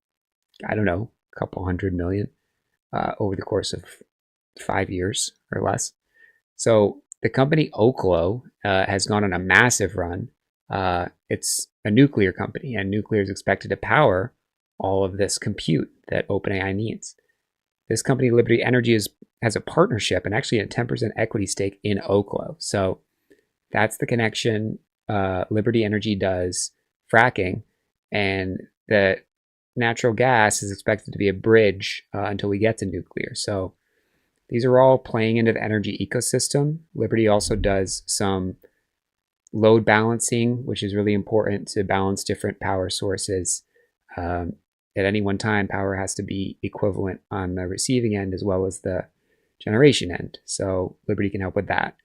I don't know, a couple hundred million over the course of 5 years or less. So the company Oklo has gone on a massive run. It's a nuclear company, and nuclear is expected to power all of this compute that OpenAI needs. This company, Liberty Energy, has a partnership and actually a 10% equity stake in Oklo. So that's the connection. Liberty Energy does fracking, and the natural gas is expected to be a bridge until we get to nuclear. So these are all playing into the energy ecosystem. Liberty also does some load balancing, which is really important to balance different power sources. At any one time, power has to be equivalent on the receiving end as well as the generation end. So Liberty can help with that.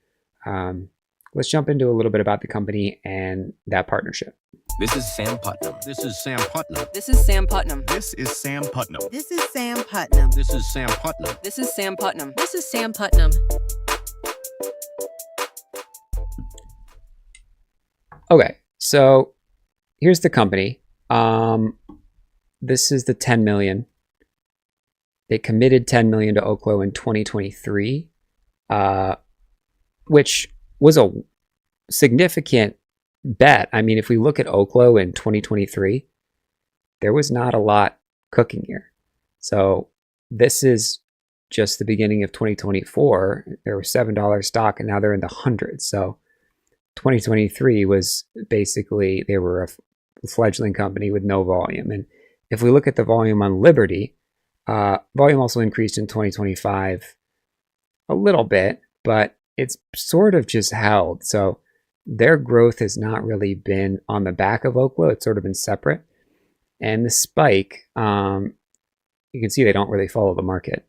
Let's jump into a little bit about the company and that partnership. This is Sam Putnam. This is Sam Putnam. This is Sam Putnam. This is Sam Putnam. This is Sam Putnam. This is Sam Putnam. This is Sam Putnam. This is Sam Putnam. Okay, so here's the company. This is the 10 million. They committed 10 million to Oklo in 2023, which was a significant bet. I mean, if we look at Oklo in 2023, there was not a lot cooking here. So this is just the beginning of 2024. There was $7 stock, and now they're in the hundreds. So 2023 was basically, they were a fledgling company with no volume. And if we look at the volume on Liberty, volume also increased in 2025 a little bit, but it's sort of just held. So their growth has not really been on the back of Oklo. It's sort of been separate. And the spike, you can see they don't really follow the market,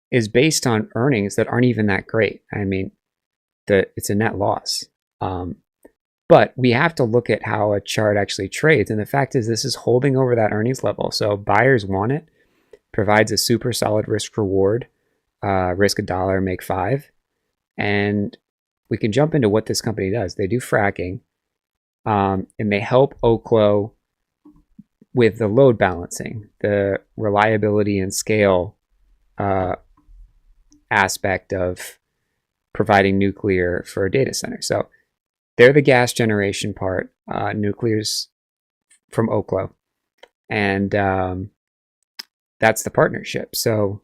is based on earnings that aren't even that great. I mean, it's a net loss. But we have to look at how a chart actually trades. And the fact is, this is holding over that earnings level. So buyers want it, provides a super solid risk reward, risk $1, make $5. And we can jump into what this company does. They do fracking, and they help Oklo with the load balancing, the reliability and scale aspect of providing nuclear for a data center. So they're the gas generation part, nuclear's from Oklo, and that's the partnership. So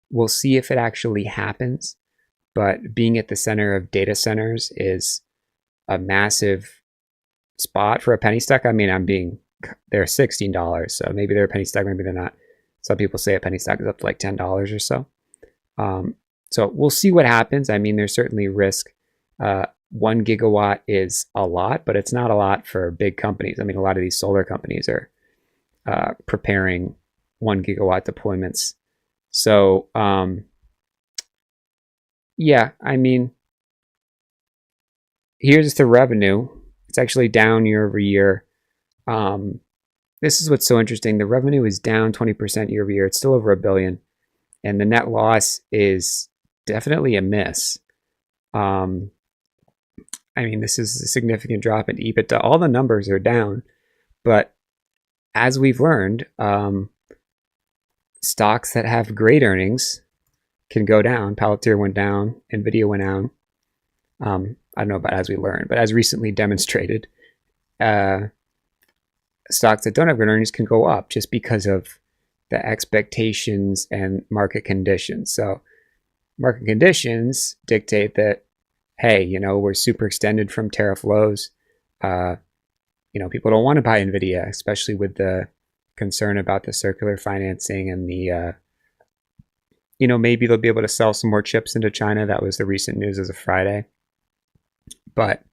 we'll see if it actually happens, but being at the center of data centers is a massive spot for a penny stock. I mean, they're $16, so maybe they're a penny stock, maybe they're not. Some people say a penny stock is up to like $10 or so. So we'll see what happens. I mean, there's certainly risk. 1 gigawatt is a lot, but it's not a lot for big companies. I mean, a lot of these solar companies are preparing 1 gigawatt deployments. So, yeah, I mean, here's the revenue. It's actually down year over year. This is what's so interesting. The revenue is down 20% year over year. It's still over $1 billion. And the net loss is definitely a miss. I mean, this is a significant drop in EBITDA. All the numbers are down, but as we've learned, stocks that have great earnings can go down. Palantir went down, Nvidia went down. I don't know about as we learned, but as recently demonstrated, stocks that don't have good earnings can go up just because of the expectations and market conditions. So market conditions dictate that, hey, we're super extended from tariff lows. People don't want to buy Nvidia, especially with the concern about the circular financing and the, maybe they'll be able to sell some more chips into China. That was the recent news as of Friday. But,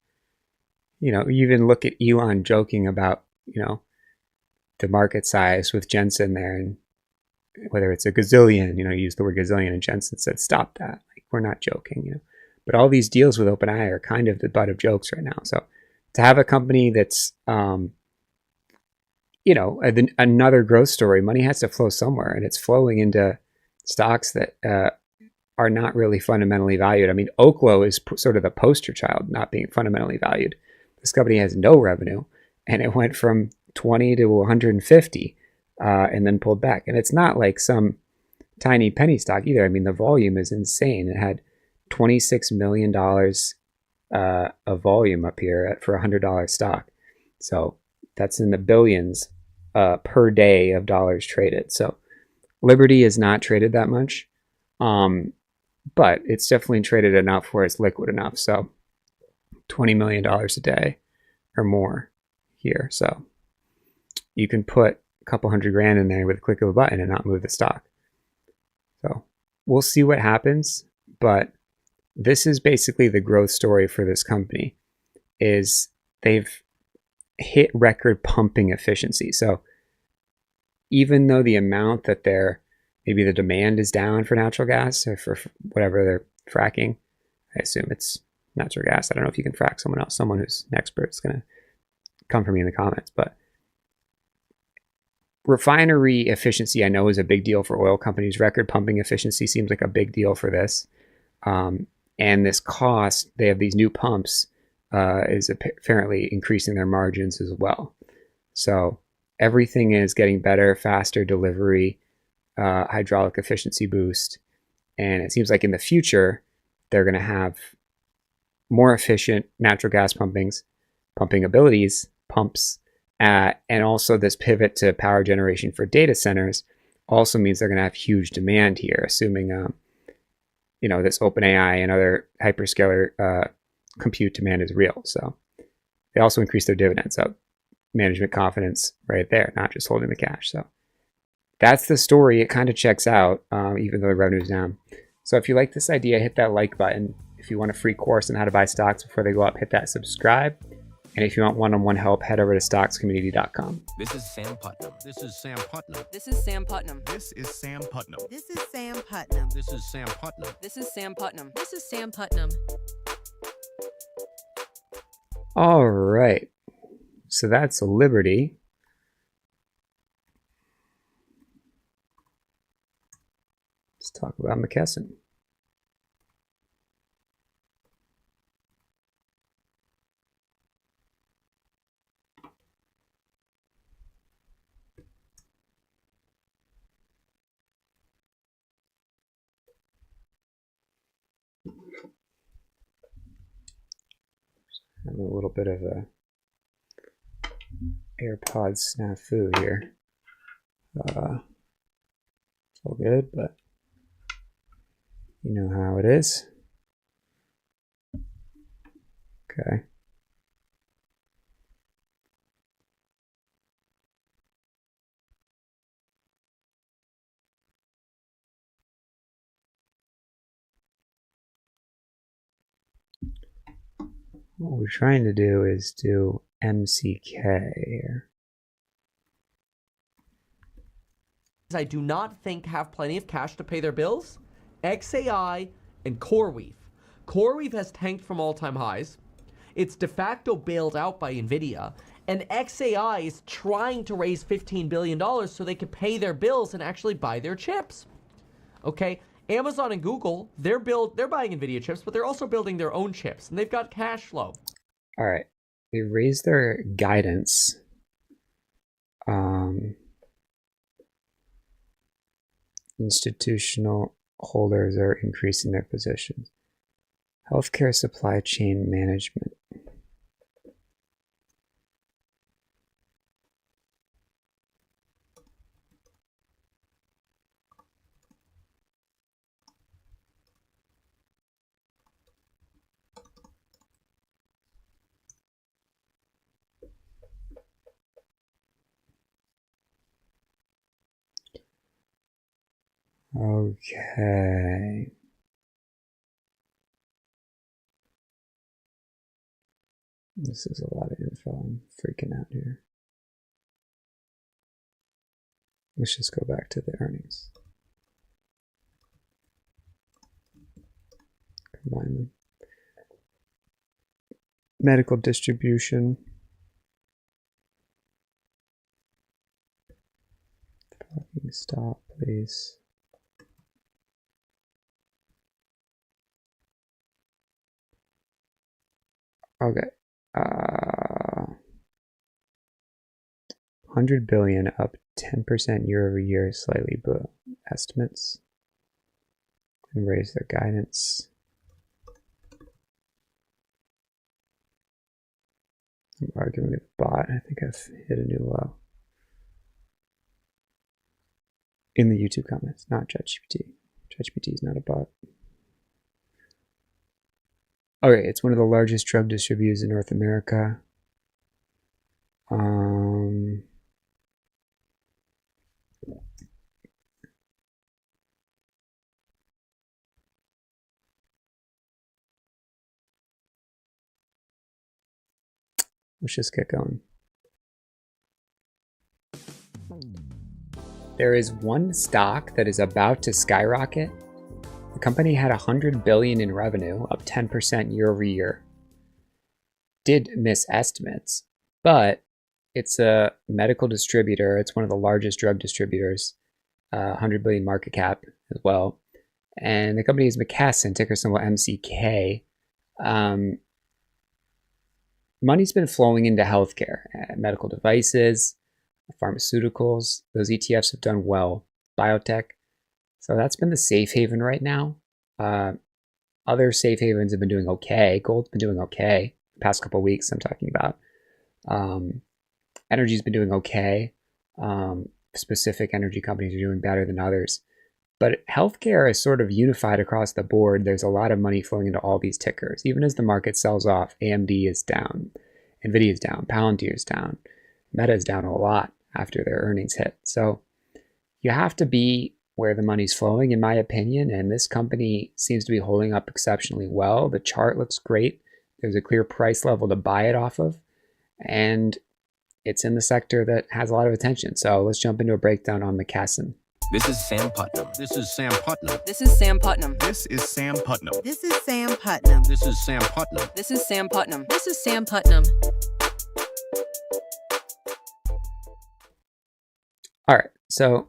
even look at Elon joking about, the market size with Jensen there, and whether it's a gazillion, use the word gazillion, and Jensen said, stop that. Like, we're not joking, But all these deals with OpenAI are kind of the butt of jokes right now. So to have a company that's, another growth story, money has to flow somewhere, and it's flowing into stocks that are not really fundamentally valued. I mean, Oklo is sort of the poster child not being fundamentally valued. This company has no revenue, and it went from 20 to 150 and then pulled back. And it's not like some tiny penny stock either. I mean, the volume is insane. It had $26 million of volume up here for $100 stock. So that's in the billions per day of dollars traded. So Liberty is not traded that much, but it's definitely traded enough where it's liquid enough. So $20 million a day or more here. So you can put a couple $100,000 in there with a click of a button and not move the stock. So we'll see what happens, but this is basically the growth story for this company. Is they've hit record pumping efficiency. So even though the amount that maybe the demand is down for natural gas or for whatever they're fracking, I assume it's natural gas. I don't know if you can frack someone else. Someone who's an expert is going to come for me in the comments, but refinery efficiency, I know, is a big deal for oil companies. Record pumping efficiency seems like a big deal for this. And this cost, they have these new pumps is apparently increasing their margins as well. So everything is getting better, faster delivery, hydraulic efficiency boost. And it seems like in the future, they're going to have more efficient natural gas pumping abilities, pumps, and also this pivot to power generation for data centers also means they're going to have huge demand here, assuming, this OpenAI and other hyperscaler compute demand is real. So they also increase their dividends. So management confidence right there, not just holding the cash. So that's the story. It kind of checks out, even though the revenue is down. So if you like this idea, hit that like button. If you want a free course on how to buy stocks before they go up, hit that subscribe. And if you want one-on-one help, head over to stockscommunity.com. This is Sam Putnam. This is Sam Putnam. This is Sam Putnam. This is Sam Putnam. This is Sam Putnam. This is Sam Putnam. This is Sam Putnam. This is Sam Putnam. All right. So that's Liberty. Let's talk about McKesson. Have a little bit of a AirPods snafu here. It's all good, but you know how it is. Okay. What we're trying to do is do MCK here. I do not think have plenty of cash to pay their bills. XAI and CoreWeave. CoreWeave has tanked from all-time highs. It's de facto bailed out by NVIDIA. And XAI is trying to raise $15 billion so they can pay their bills and actually buy their chips. Okay? Amazon and Google, they're buying NVIDIA chips, but they're also building their own chips, and they've got cash flow. All right. They raised their guidance. Institutional holders are increasing their positions. Healthcare supply chain management. Okay. This is a lot of info. I'm freaking out here. Let's just go back to the earnings. Combine them. Medical distribution. Fucking stop, please. Okay. 100 billion, up 10% year over year, slightly below estimates. And raise their guidance. I'm arguing with bot. I think I've hit a new low. In the YouTube comments, not ChatGPT. ChatGPT is not a bot. Okay, it's one of the largest drug distributors in North America. Let's just get going. There is one stock that is about to skyrocket. The company had 100 billion in revenue, up 10% year over year. Did miss estimates, but it's a medical distributor. It's one of the largest drug distributors, 100 billion market cap as well. And the company is McKesson, ticker symbol MCK. money's been flowing into healthcare, medical devices, pharmaceuticals. Those ETFs have done well. Biotech. So that's been the safe haven right now. Other safe havens have been doing okay. Gold's been doing okay the past couple of weeks. I'm talking about. Energy's been doing okay. Specific energy companies are doing better than others. But healthcare is sort of unified across the board. There's a lot of money flowing into all these tickers. Even as the market sells off, AMD is down, NVIDIA is down, Palantir is down, Meta is down a lot after their earnings hit. So you have to be where the money's flowing, in my opinion, and this company seems to be holding up exceptionally well. The chart looks great. There's a clear price level to buy it off of, and it's in the sector that has a lot of attention. So let's jump into a breakdown on McKesson. This is Sam Putnam. This is Sam Putnam. This is Sam Putnam. This is Sam Putnam. This is Sam Putnam. This is Sam Putnam. This is Sam Putnam. This is Sam Putnam. All right, so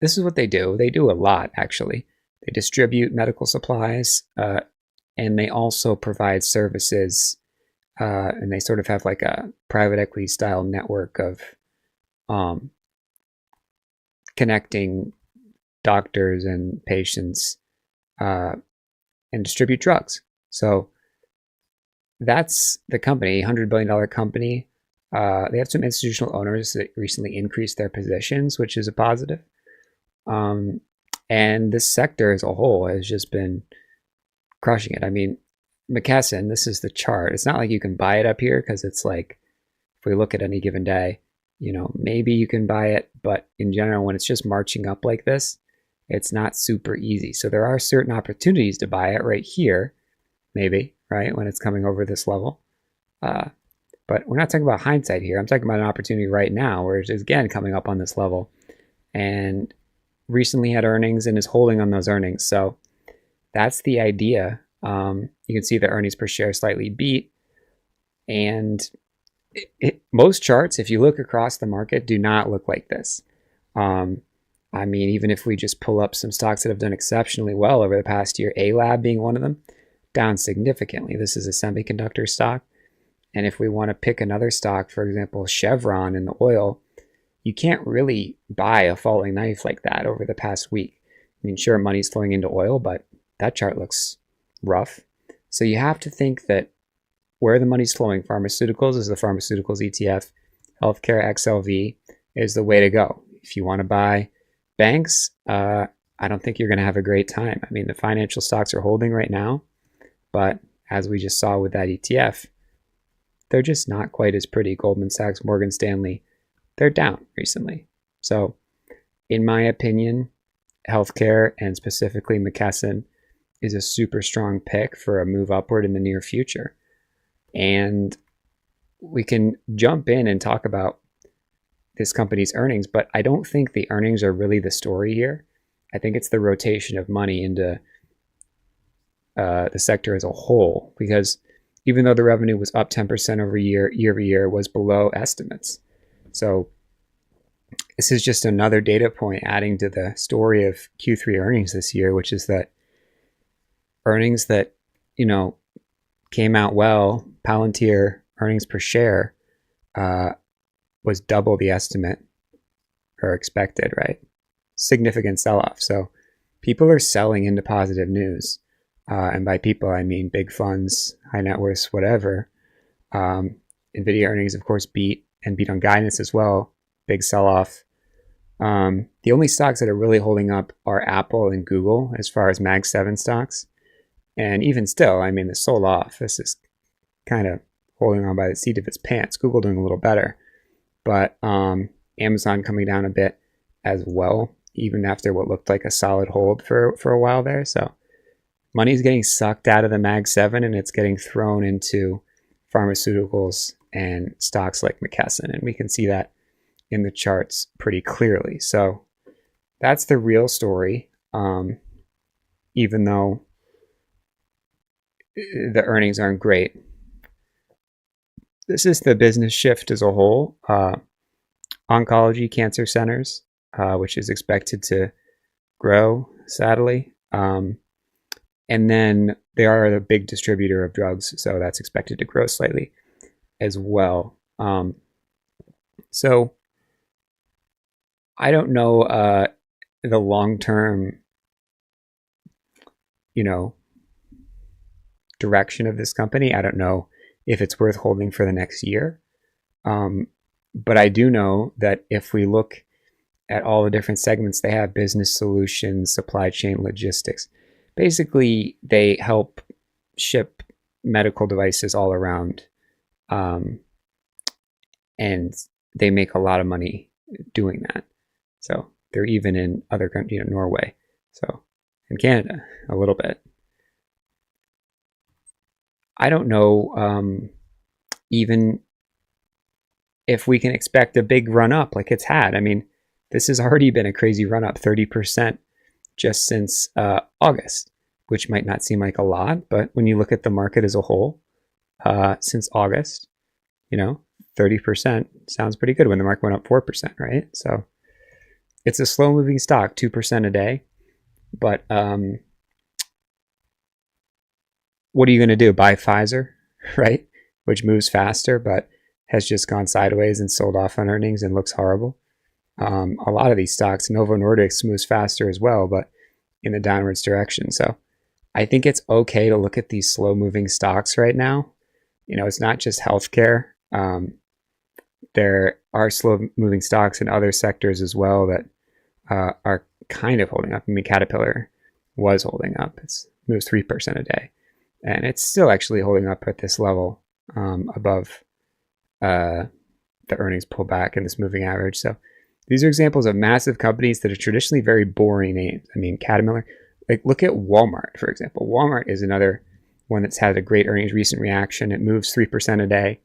this is what they do. They do a lot, actually. They distribute medical supplies, and they also provide services, and they sort of have like a private equity style network of connecting doctors and patients and distribute drugs. So that's the company, $100 billion company. They have some institutional owners that recently increased their positions, which is a positive. And this sector as a whole has just been crushing it. I mean, McKesson, this is the chart. It's not like you can buy it up here because it's like, if we look at any given day, you know, maybe you can buy it, but in general, when it's just marching up like this, it's not super easy. So there are certain opportunities to buy it right here, maybe, right, when it's coming over this level. But we're not talking about hindsight here. I'm talking about an opportunity right now where it's again coming up on this level and recently had earnings and is holding on those earnings. So that's the idea. You can see the earnings per share slightly beat. And most charts, if you look across the market, do not look like this. I mean, even if we just pull up some stocks that have done exceptionally well over the past year, A-Lab being one of them, down significantly. This is a semiconductor stock. And if we want to pick another stock, for example, Chevron in the oil, you can't really buy a falling knife like that over the past week. I mean, sure, money's flowing into oil, but that chart looks rough. So you have to think that where the money's flowing, pharmaceuticals is the pharmaceuticals ETF, healthcare XLV is the way to go. If you want to buy banks, I don't think you're going to have a great time. I mean, the financial stocks are holding right now, but as we just saw with that ETF, they're just not quite as pretty. Goldman Sachs, Morgan Stanley, they're down recently. So in my opinion, healthcare and specifically McKesson is a super strong pick for a move upward in the near future. And we can jump in and talk about this company's earnings, but I don't think the earnings are really the story here. I think it's the rotation of money into the sector as a whole, because even though the revenue was up 10% year over year, was below estimates. So this is just another data point adding to the story of Q3 earnings this year, which is that earnings that, you know, came out well. Palantir earnings per share was double the estimate or expected, right? Significant sell-off. So people are selling into positive news. And by people, I mean big funds, high net worths, whatever. NVIDIA earnings, of course, beat on guidance as well. Big sell-off. The only stocks that are really holding up are Apple and Google as far as Mag 7 stocks. And even still, I mean, the sold off. This is kind of holding on by the seat of its pants. Google doing a little better. But Amazon coming down a bit as well, even after what looked like a solid hold for a while there. So money's getting sucked out of the Mag 7 and it's getting thrown into pharmaceuticals and stocks like McKesson. And we can see that in the charts pretty clearly. So that's the real story, even though the earnings aren't great. This is the business shift as a whole. Oncology cancer centers, which is expected to grow, sadly. And then they are a big distributor of drugs, so that's expected to grow slightly. as well. So I don't know the long-term, direction of this company. I don't know if it's worth holding for the next year. But I do know that if we look at all the different segments they have, business solutions, supply chain, logistics, basically they help ship medical devices all around. And they make a lot of money doing that. So they're even in other countries, Norway. So in Canada, a little bit. I don't know even if we can expect a big run up like it's had. I mean, this has already been a crazy run up, 30% just since August, which might not seem like a lot, but when you look at the market as a whole, since August, 30% sounds pretty good when the market went up 4%, right? So it's a slow moving stock, 2% a day. But what are you going to do? Buy Pfizer, right? Which moves faster, but has just gone sideways and sold off on earnings and looks horrible. A lot of these stocks, Novo Nordisk moves faster as well, but in the downwards direction. So I think it's okay to look at these slow moving stocks right now. It's not just healthcare. There are slow moving stocks in other sectors as well that are kind of holding up. I mean, Caterpillar was holding up. It moves 3% a day. And it's still actually holding up at this level above the earnings pullback and this moving average. So these are examples of massive companies that are traditionally very boring names. I mean, Caterpillar, like look at Walmart, for example. Walmart is another one that's had a great earnings recent reaction. It moves 3% a day.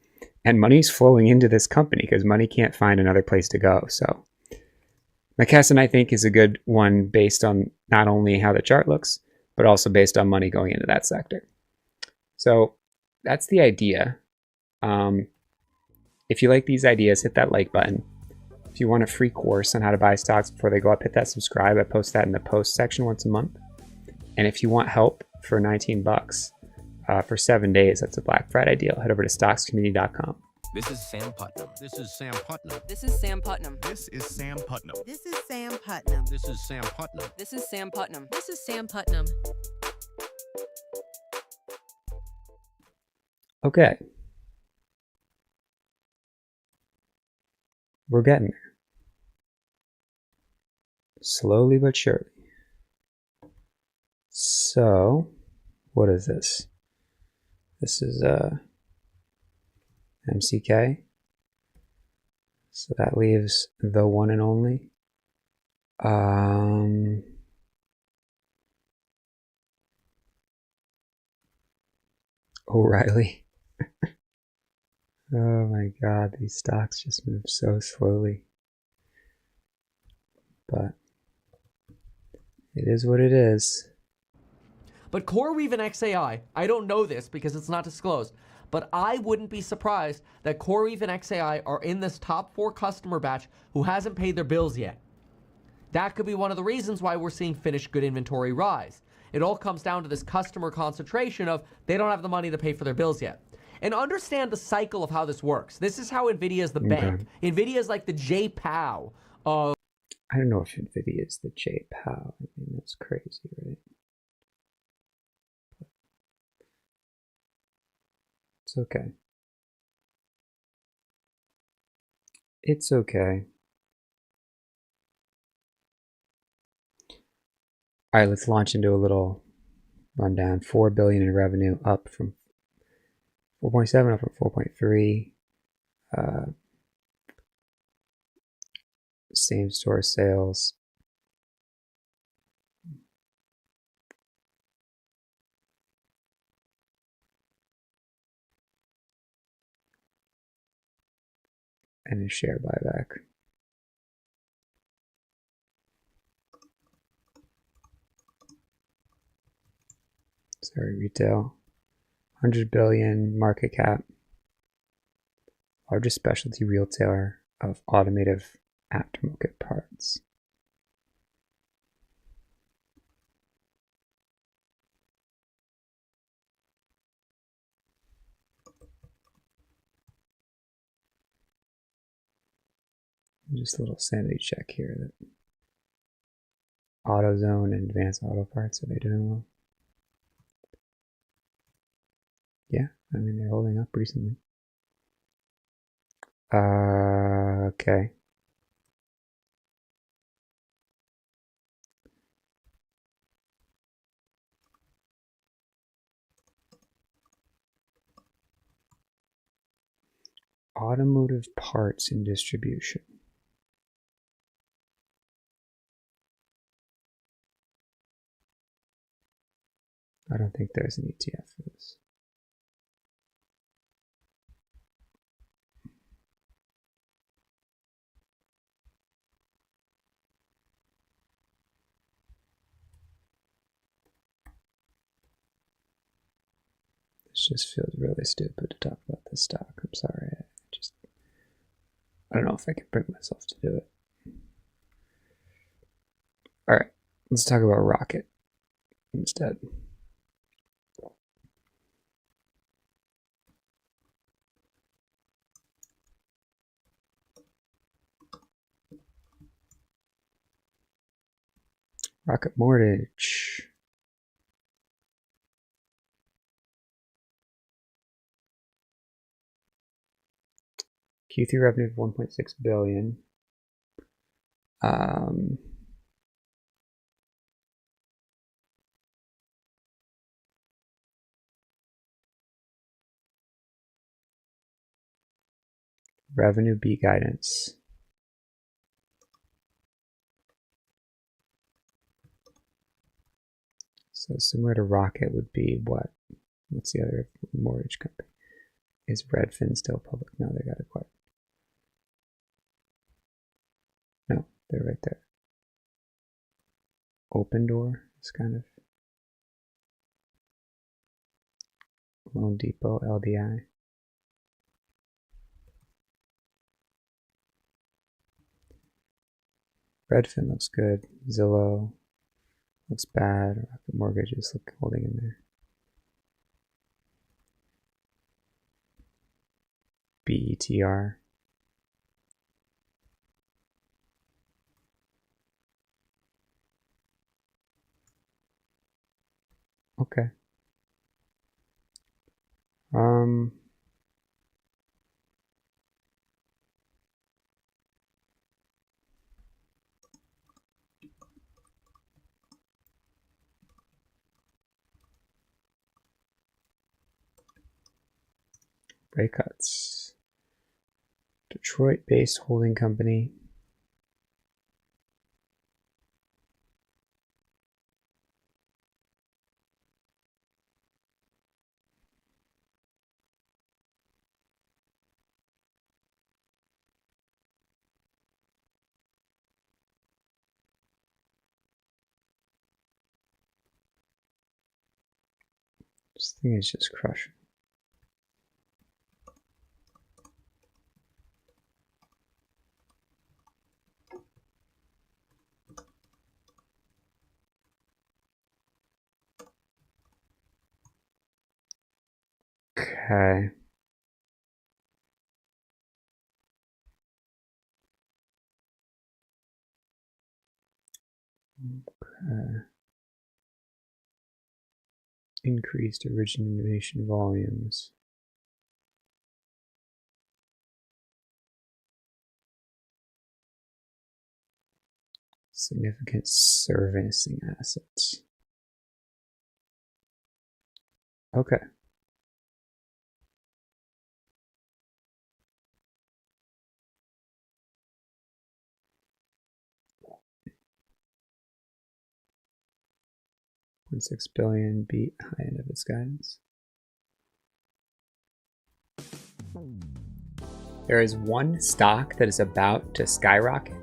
And money's flowing into this company because money can't find another place to go. So McKesson, I think, is a good one based on not only how the chart looks, but also based on money going into that sector. So that's the idea. If you like these ideas, hit that like button. If you want a free course on how to buy stocks before they go up, hit that subscribe. I post that in the post section once a month. And if you want help for $19 for 7 days, that's a Black Friday deal. Head over to stockscommunity.com. This is Sam Putnam. This is Sam Putnam. This is Sam Putnam. This is Sam Putnam. This is Sam Putnam. This is Sam Putnam. This is Sam Putnam. This is Sam Putnam. Okay. We're getting there. Slowly but surely. So, what is this? This is MCK. So that leaves the one and only. O'Reilly. Oh my God, these stocks just move so slowly. But it is what it is. But CoreWeave and XAI, I don't know this because it's not disclosed, but I wouldn't be surprised that CoreWeave and XAI are in this top 4 customer batch who hasn't paid their bills yet. That could be one of the reasons why we're seeing finished good inventory rise. It all comes down to this customer concentration of they don't have the money to pay for their bills yet. And understand the cycle of how this works. This is how NVIDIA is the bank. NVIDIA is like the J-POW of... I don't know if NVIDIA is the J-POW. I mean, that's crazy, right? It's okay. It's okay. All right, let's launch into a little rundown. $4 billion in revenue, up from 4.7, up from 4.3. Same store sales. And a share buyback. Sorry, retail. 100 billion market cap. Largest specialty retailer of automotive aftermarket parts. Just a little sanity check here that AutoZone and Advanced Auto Parts, are they doing well? Yeah, I mean, they're holding up recently. Okay. Automotive parts and distribution. I don't think there's an ETF for this. This just feels really stupid to talk about this stock. I'm sorry. I don't know if I can bring myself to do it. All right, let's talk about Rocket instead. Rocket Mortgage. Q3 revenue of 1.6 billion. Revenue beat guidance. So similar to Rocket would be what? What's the other mortgage company? Is Redfin still public? No, they got acquired. No, they're right there. Open Door is kind of Loan Depot, LDI. Redfin looks good. Zillow looks bad. Rocket Mortgages look holding in there. BETR. Okay. Rate cuts. Detroit-based holding company. This thing is just crushing. Okay. Increased origination volumes. Significant servicing assets. Okay. $1.6 billion beat high end of its guidance. There is one stock that is about to skyrocket.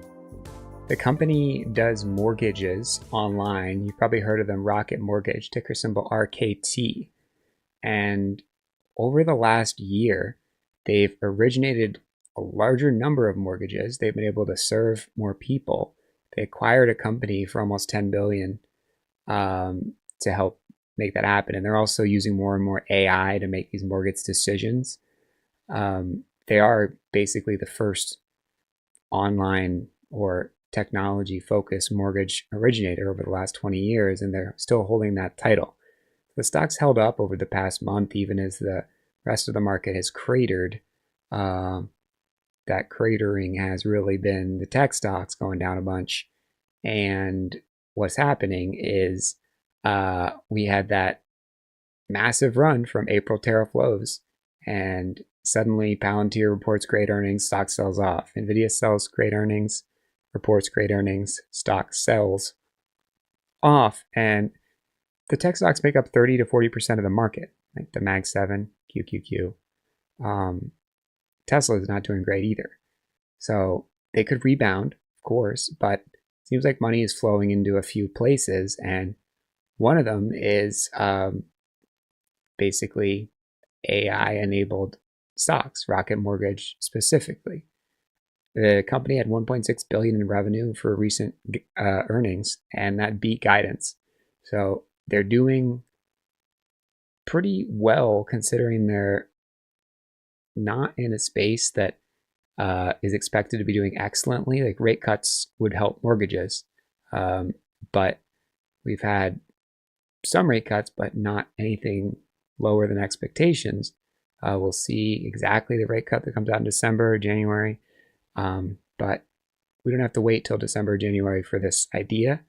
The company does mortgages online. You've probably heard of them, Rocket Mortgage, ticker symbol RKT. And over the last year, they've originated a larger number of mortgages. They've been able to serve more people. They acquired a company for almost $10 billion to help make that happen. And they're also using more and more AI to make these mortgage decisions. They are basically the first online or technology focused mortgage originator over the last 20 years, and they're still holding that title. The stock's held up over the past month, even as the rest of the market has cratered. That cratering has really been the tech stocks going down a bunch. And what's happening is we had that massive run from April tariff lows, and suddenly Palantir reports great earnings, stock sells off. Nvidia sells great earnings, reports great earnings, stock sells off. And the tech stocks make up 30 to 40% of the market, like the Mag 7, QQQ. Tesla is not doing great either. So they could rebound, of course, but it seems like money is flowing into a few places. And one of them is basically AI-enabled stocks, Rocket Mortgage specifically. The company had $1.6 billion in revenue for recent earnings, and that beat guidance. So they're doing pretty well considering they're not in a space that is expected to be doing excellently. Like rate cuts would help mortgages, but we've had some rate cuts, but not anything lower than expectations. We'll see exactly the rate cut that comes out in December or January, but we don't have to wait till December or January for this idea.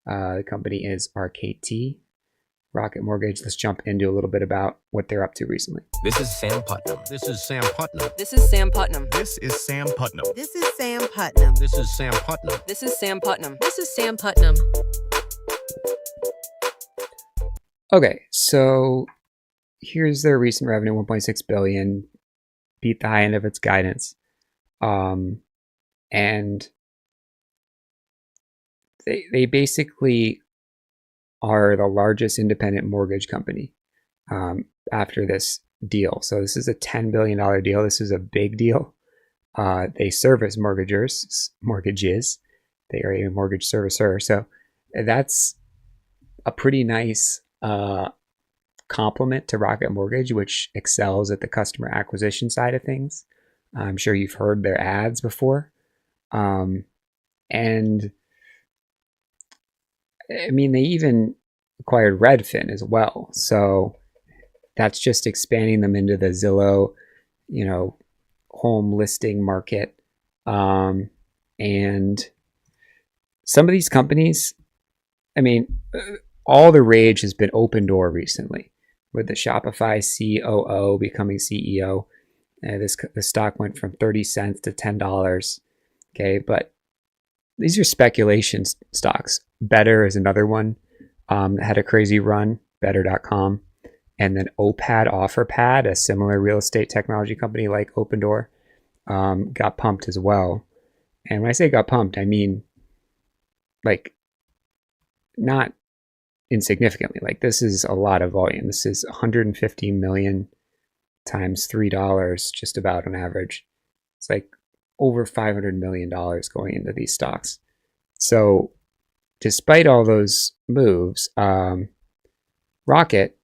The company is RKT, Rocket Mortgage. Let's jump into a little bit about what they're up to recently. This is Sam Putnam. This is Sam Putnam. This is Sam Putnam. This is Sam Putnam. This is Sam Putnam. This is Sam Putnam. This is Sam Putnam. This is Sam Putnam. Okay, so here's their recent revenue, 1.6 billion, beat the high end of its guidance. And they basically are the largest independent mortgage company after this deal. So this is a $10 billion deal. This is a big deal. They service mortgages. They are a mortgage servicer. So that's a pretty nice complement to Rocket Mortgage, which excels at the customer acquisition side of things. I'm sure you've heard their ads before. And I mean, they even acquired Redfin as well. So that's just expanding them into the Zillow, home listing market. And some of these companies, I mean, all the rage has been Opendoor recently, with the Shopify COO becoming CEO. The stock went from 30 cents to $10. Okay, but these are speculation stocks. Better is another one that had a crazy run, better.com. And then OFferPad, a similar real estate technology company like Opendoor, got pumped as well. And when I say got pumped, I mean like not insignificantly. Like this is a lot of volume. This is 150 million times $3 just about on average. It's like over $500 million going into these stocks. So despite all those moves, Rocket,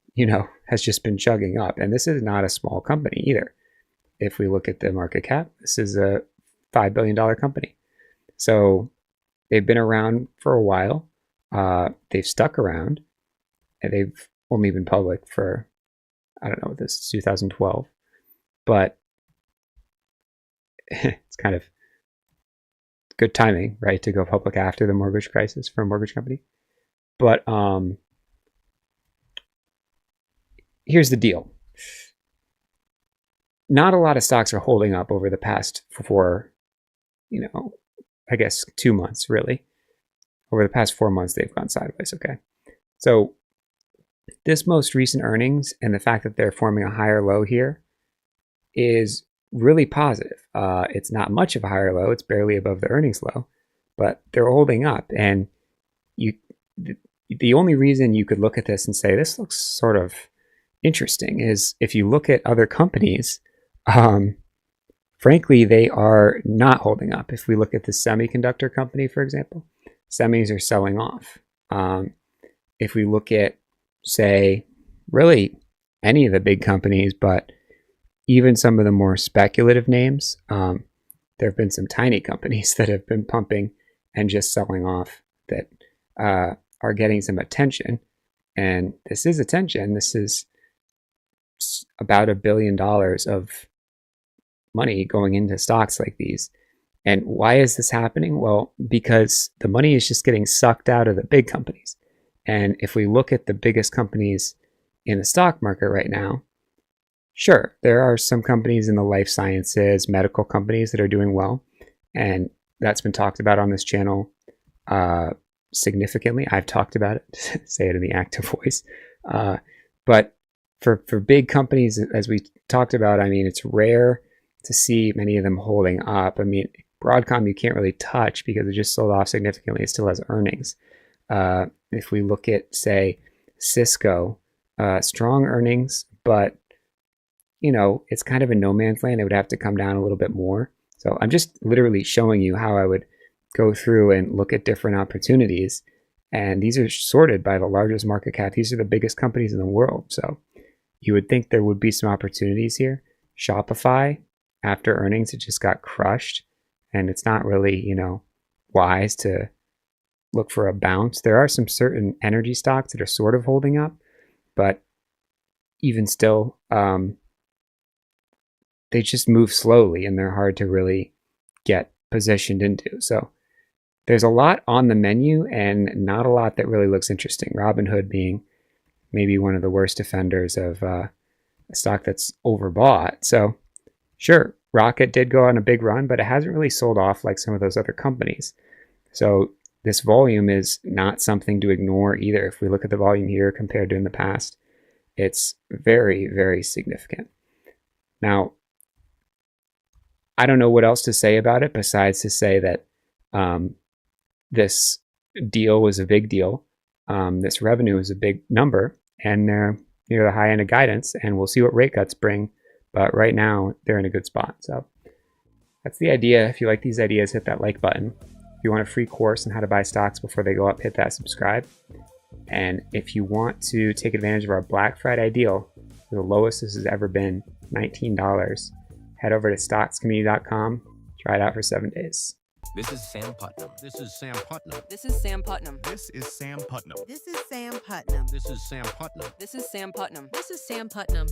has just been chugging up. And this is not a small company either. If we look at the market cap, this is a $5 billion company. So they've been around for a while. They've stuck around. And they've only been public for, I don't know, this is 2012. But it's kind of good timing, right, to go public after the mortgage crisis for a mortgage company. But here's the deal. Not a lot of stocks are holding up over the past 2 months, really. Over the past 4 months, they've gone sideways, okay? So this most recent earnings and the fact that they're forming a higher low here is really positive. It's not much of a higher low. It's barely above the earnings low, but they're holding up. And the only reason you could look at this and say, this looks sort of interesting is if you look at other companies, frankly, they are not holding up. If we look at the semiconductor company, for example, semis are selling off. If we look at, say, really any of the big companies, but even some of the more speculative names, there have been some tiny companies that have been pumping and just selling off that are getting some attention. And this is attention. This is about $1 billion of money going into stocks like these. And why is this happening? Well, because the money is just getting sucked out of the big companies. And if we look at the biggest companies in the stock market right now, sure, there are some companies in the life sciences, medical companies that are doing well. And that's been talked about on this channel significantly. I've talked about it, say it in the active voice. But for big companies, as we talked about, I mean, it's rare to see many of them holding up. I mean, Broadcom, you can't really touch because it just sold off significantly. It still has earnings. If we look at, say, Cisco, strong earnings, but, you know, it's kind of a no man's land. It would have to come down a little bit more. So I'm just literally showing you how I would go through and look at different opportunities. And these are sorted by the largest market cap. These are the biggest companies in the world. So you would think there would be some opportunities here. Shopify, after earnings, it just got crushed. And it's not really, you know, wise to look for a bounce. There are some certain energy stocks that are sort of holding up, but even still, they just move slowly and they're hard to really get positioned into. So there's a lot on the menu and not a lot that really looks interesting. Robinhood being maybe one of the worst offenders of a stock that's overbought. So sure, Rocket did go on a big run, but it hasn't really sold off like some of those other companies. So this volume is not something to ignore either. If we look at the volume here compared to in the past, it's very, very significant. Now, I don't know what else to say about it besides to say that this deal was a big deal. This revenue is a big number, and they're near the high end of guidance, and we'll see what rate cuts bring. But right now, they're in a good spot. So that's the idea. If you like these ideas, hit that like button. If you want a free course on how to buy stocks before they go up, hit that subscribe. And if you want to take advantage of our Black Friday deal, the lowest this has ever been, $19, head over to stockscommunity.com. Try it out for 7 days. This is Sam Putnam. This is Sam Putnam. This is Sam Putnam. This is Sam Putnam. This is Sam Putnam. This is Sam Putnam. This is Sam Putnam. This is Sam Putnam.